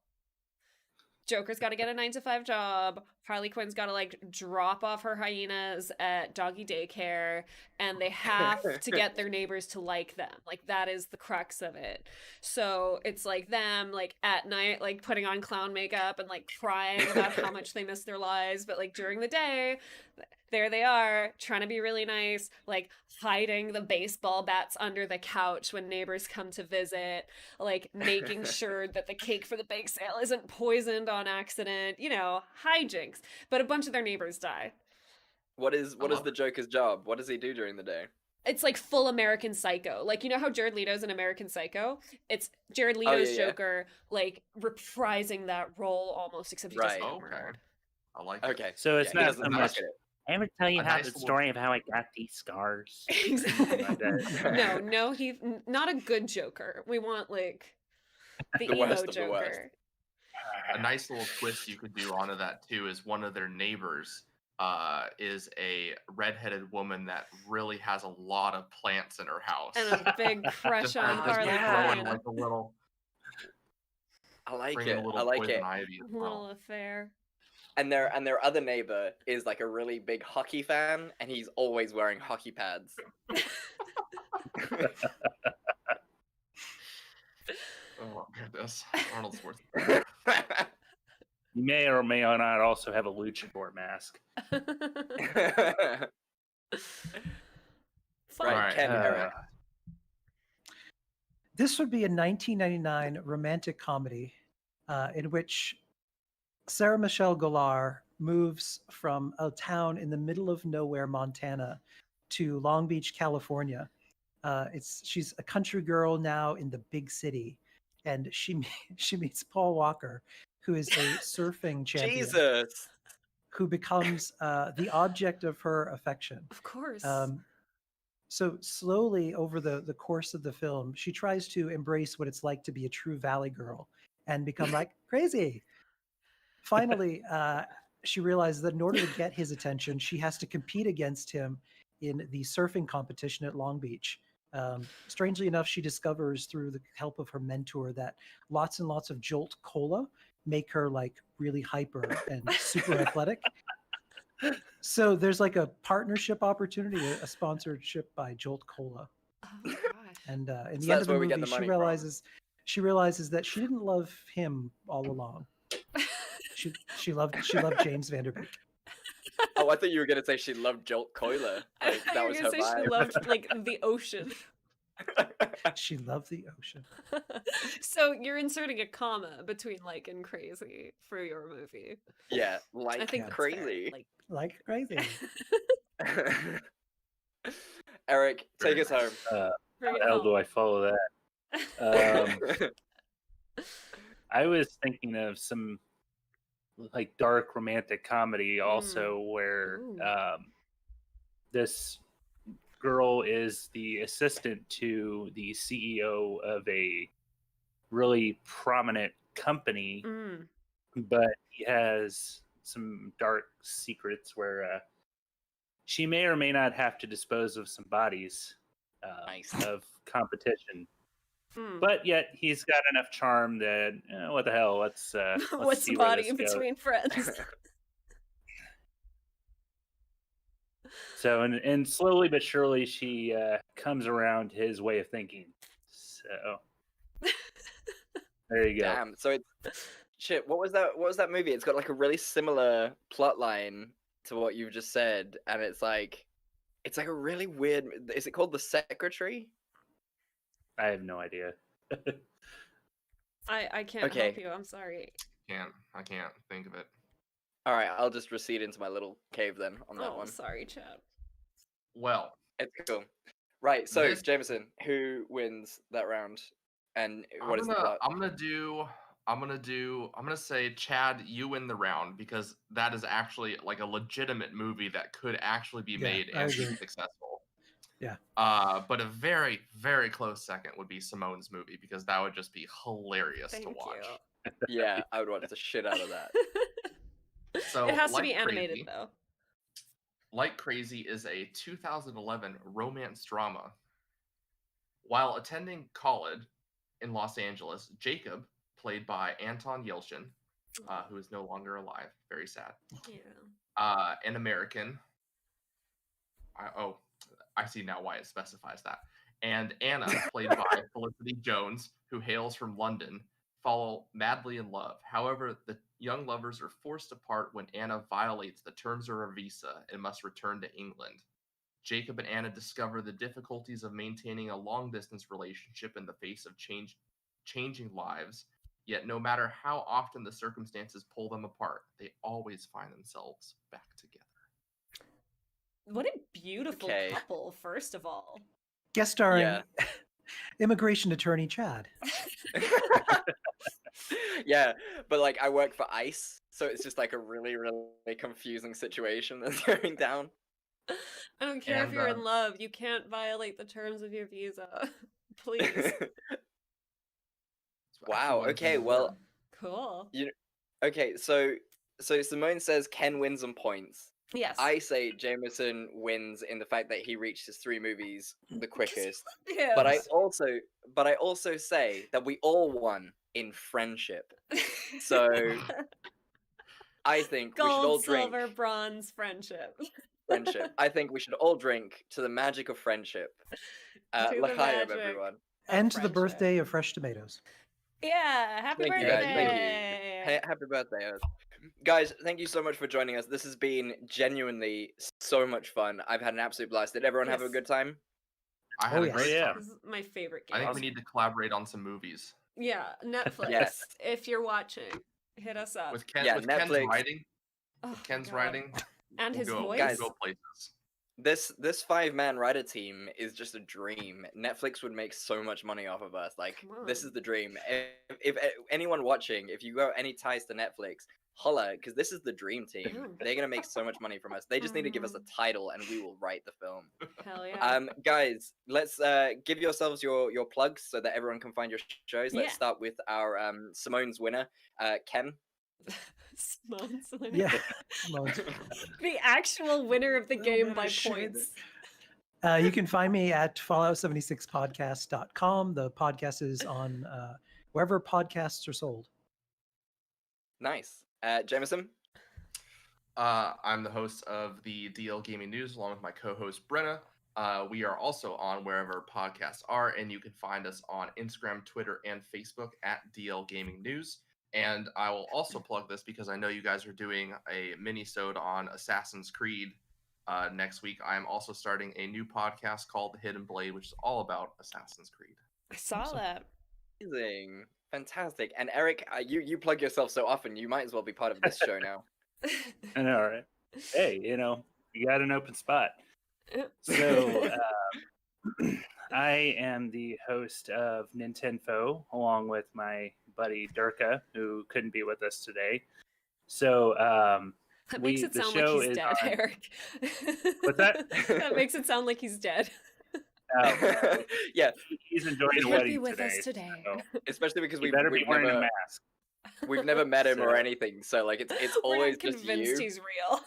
Joker's got to get a 9-to-5 job. Harley Quinn's got to like drop off her hyenas at doggy daycare, and they have to get their neighbors to like them. Like that is the crux of it. So it's like them like at night like putting on clown makeup and like crying about how much they miss their lives, but like during the day there they are trying to be really nice, like hiding the baseball bats under the couch when neighbors come to visit, like making sure that the cake for the bake sale isn't poisoned on accident, you know, hijinks. But a bunch of their neighbors die. What is the Joker's job? What does he do during the day? It's like full American Psycho. Like, you know how Jared Leto's in American Psycho? It's Jared Leto's Joker, like reprising that role almost, except he doesn't get murdered. I like it. Okay. So it's he not doesn't so suck much. at it. I ever tell you A how nice the little- story of how I got these scars? Exactly. No, he's not a good Joker. We want like the emo worst of the worst. Joker. A nice little twist you could do onto that too is one of their neighbors is a redheaded woman that really has a lot of plants in her house. And a big crush on just Harley throwing Quinn. like a little, I like bringing it. a little I like poison it. ivy as Little well. affair. And their other neighbor is like a really big hockey fan, and he's always wearing hockey pads. Oh goodness, Arnold Schwarzenegger. You may or may not also have a luchador mask. Fun. Right, Ken, Eric. This would be a 1999 romantic comedy in which Sarah Michelle Gellar moves from a town in the middle of nowhere, Montana, to Long Beach, California. She's a country girl now in the big city, and she meets Paul Walker, who is a surfing champion, Jesus. who becomes the object of her affection. Of course. So slowly over the course of the film, she tries to embrace what it's like to be a true Valley girl and become like crazy. Finally, she realizes that in order to get his attention, she has to compete against him in the surfing competition at Long Beach. Strangely enough, she discovers through the help of her mentor that lots and lots of Jolt Cola make her like really hyper and super athletic. So there's like a partnership opportunity, a sponsorship by Jolt Cola. Oh my gosh. And in So the end that's of the where we movie, get the she money from. realizes that she didn't love him all along. She loved James Vanderbeek. Oh, I thought you were gonna say she loved Jolt Cola. Like, I that was was gonna her say vibe. she loved like the ocean. She loved the ocean. So you're inserting a comma between like and crazy for your movie. Yeah, I like think that's crazy. fair. Like crazy. Eric, take Very us home. How Bring the it hell home. do I follow that? I was thinking of some like dark romantic comedy also where Ooh. this girl is the assistant to the CEO of a really prominent company, but he has some dark secrets where she may or may not have to dispose of some bodies of competition. But yet he's got enough charm that what the hell? Let's What's see the where body this in goes. between friends? So and slowly but surely she comes around his way of thinking. So there you go. Damn. So it's shit. What was that? What was that movie? It's got like a really similar plot line to what you've just said, and it's like a really weird. Is it called The Secretary? I have no idea. I can't help you. I'm sorry. I can't think of it. All right, I'll just recede into my little cave then on that one. Sorry, Chad. Well, it's cool. Right, so Jameson, who wins that round, and what is the plot? I'm gonna say, Chad, you win the round because that is actually like a legitimate movie that could actually be made and be successful. Yeah. But a very, very close second would be Simone's movie because that would just be hilarious to watch. Yeah, I would watch the shit out of that. So it has to be animated though. Like Crazy is a 2011 romance drama. While attending college in Los Angeles, Jacob, played by Anton Yelchin, who is no longer alive, very sad. Yeah. An American. I see now why it specifies that. And Anna, played by Felicity Jones, who hails from London, fall madly in love. However, the young lovers are forced apart when Anna violates the terms of her visa and must return to England. Jacob and Anna discover the difficulties of maintaining a long-distance relationship in the face of changing lives, yet no matter how often the circumstances pull them apart, they always find themselves back together. What a beautiful couple, first of all. Guest starring immigration attorney Chad. Yeah, but like I work for ICE, so it's just like a really, really confusing situation that's going down. I don't care if you're in love, you can't violate the terms of your visa. Please. Wow, okay, well. Cool. Okay, so Simone says Ken wins on points. Yes. I say Jameson wins in the fact that he reached his 3 movies the quickest. But I also say that we all won in friendship. So I think we should all drink. Gold, silver, bronze, friendship. Friendship. I think we should all drink to the magic of friendship. L'chaim, everyone. And to the birthday of fresh tomatoes. Yeah, happy birthday. Guys, thank you. Happy birthday. Guys, thank you so much for joining us. This has been genuinely so much fun. I've had an absolute blast. Did everyone have a good time? I had a great time. This is my favorite game. I think we need to collaborate on some movies. Yeah, Netflix. Yes. If you're watching, hit us up. With Ken's writing. Ken's writing. And his voice. Guys, go places. This 5-man writer team is just a dream. Netflix would make so much money off of us. Like, this is the dream. If anyone watching, if you got any ties to Netflix, holla, because this is the dream team. They're gonna make so much money from us. They just need to give us a title, and we will write the film. Hell yeah. Guys, let's give yourselves your plugs so that everyone can find your shows. Let's start with our Simone's winner, Ken. Simone's winner. Yeah. The actual winner of the game by points. You can find me at fallout76podcast.com. The podcast is on wherever podcasts are sold. Nice. Jameson? I'm the host of the DL Gaming News along with my co-host Brenna. We are also on wherever podcasts are, and you can find us on Instagram, Twitter, and Facebook at DL Gaming News. And I will also plug this because I know you guys are doing a mini-sode on Assassin's Creed next week. I am also starting a new podcast called The Hidden Blade, which is all about Assassin's Creed. I saw that. Amazing. Fantastic. And Eric, you plug yourself so often, you might as well be part of this show now. I know, right? Hey, you got an open spot. So I am the host of Nintenfo, along with my buddy Durka, who couldn't be with us today. So That makes it the sound like show he's is dead, on- Eric. What's that? That makes it sound like he's dead. Yeah, He's enjoying He a can't wedding be with today. us today. So especially because he better be wearing a mask. we've never met him or So- anything, so like it's We're always not just convinced you. he's real.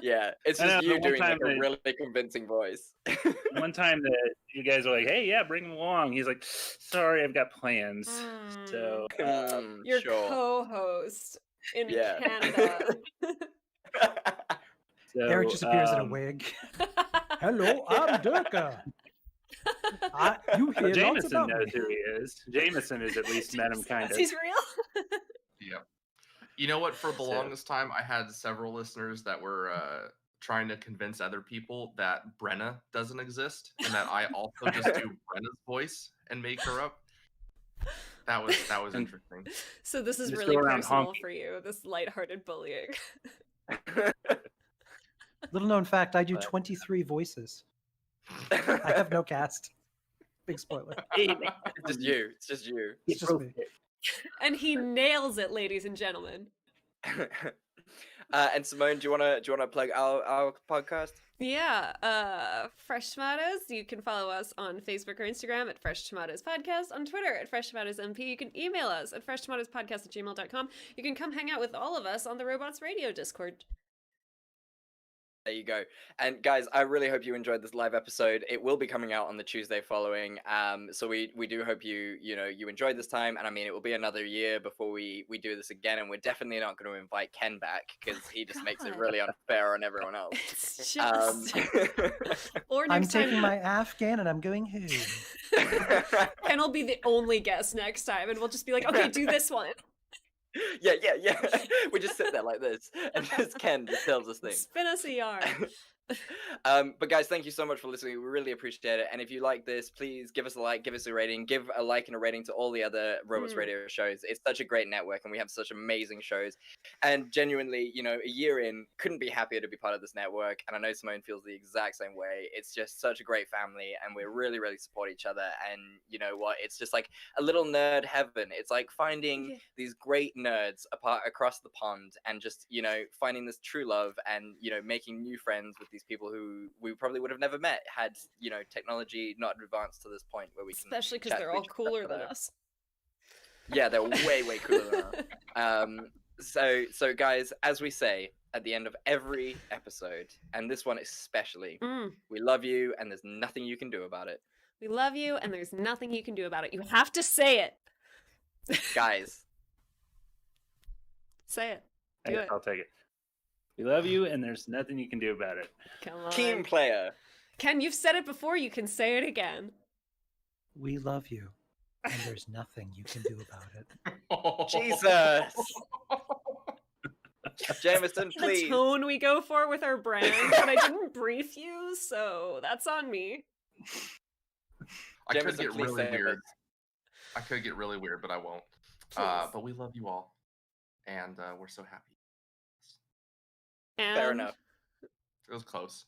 Yeah, it's I just know, you the one doing like time a that- really convincing voice. One time that you guys were like, "Hey, yeah, bring him along," he's like, "Sorry, I've got plans." So Your sure. co-host in Yeah. Canada. Eric just appears in a um, wig. Hello, I'm Durka. You hear lots Jameson about knows me. who he is. Jameson has at least met him, kind of. He's real. Yeah. You know what? For the So- longest time, I had several listeners that were trying to convince other people that Brenna doesn't exist and that I also just do Brenna's voice and make her up. That was interesting. So this is Just really go around personal honking. for you, this lighthearted bullying. Little known fact, I do But- 23 voices. I have no cast. Big spoiler. Hey, man, It's just you. It's just you. It's just me. And he nails it, ladies and gentlemen. And Simone, do you wanna plug our podcast? Yeah, Fresh Tomatoes. You can follow us on Facebook or Instagram at Fresh Tomatoes Podcast, on Twitter at Fresh Tomatoes MP. You can email us at freshtomatoespodcast@gmail.com. You can come hang out with all of us on the Robots Radio Discord. There you go. And guys, I really hope you enjoyed this live episode. It will be coming out on the Tuesday following. So we do hope you enjoyed this time. And I mean, it will be another year before we do this again. And we're definitely not going to invite Ken back because he just makes it God. really unfair on everyone else. It's Um, just... Or I'm next taking time, my Afghan and I'm going home. Ken will be the only guest next time, and we'll just be like, okay, do this one. yeah. We just sit there like this, and just Ken just tells us things. Spin us a yarn. But guys, thank you so much for listening. We really appreciate it. And if you like this, please give us a like, give us a rating, give a like and a rating to all the other Robots Radio shows. It's such a great network, and we have such amazing shows. And genuinely, a year in, couldn't be happier to be part of this network. And I know Simone feels the exact same way. It's just such a great family, and we really, really support each other. And you know what? It's just like a little nerd heaven. It's like finding these great nerds across the pond, and just finding this true love, and making new friends with these people who we probably would have never met had technology not advanced to this point where we can Especially because chat they're to all each cooler other. than us. Yeah, they're way cooler than us. So guys, as we say at the end of every episode, and this one especially, we love you and there's nothing you can do about it. We love you, and there's nothing you can do about it. You have to say it. Guys, Say it. Do Yes, it. I'll take it. We love you, and there's nothing you can do about it. Come on. team player. Ken, you've said it before. You can say it again. We love you, and there's nothing you can do about it. Jesus. Jameson, The please. tone we go for with our brand, but I didn't brief you, so that's on me. I could Jameson, get please really say it. weird. I could get really weird, but I won't. Please. But we love you all, and we're so happy. And Fair enough. It was close.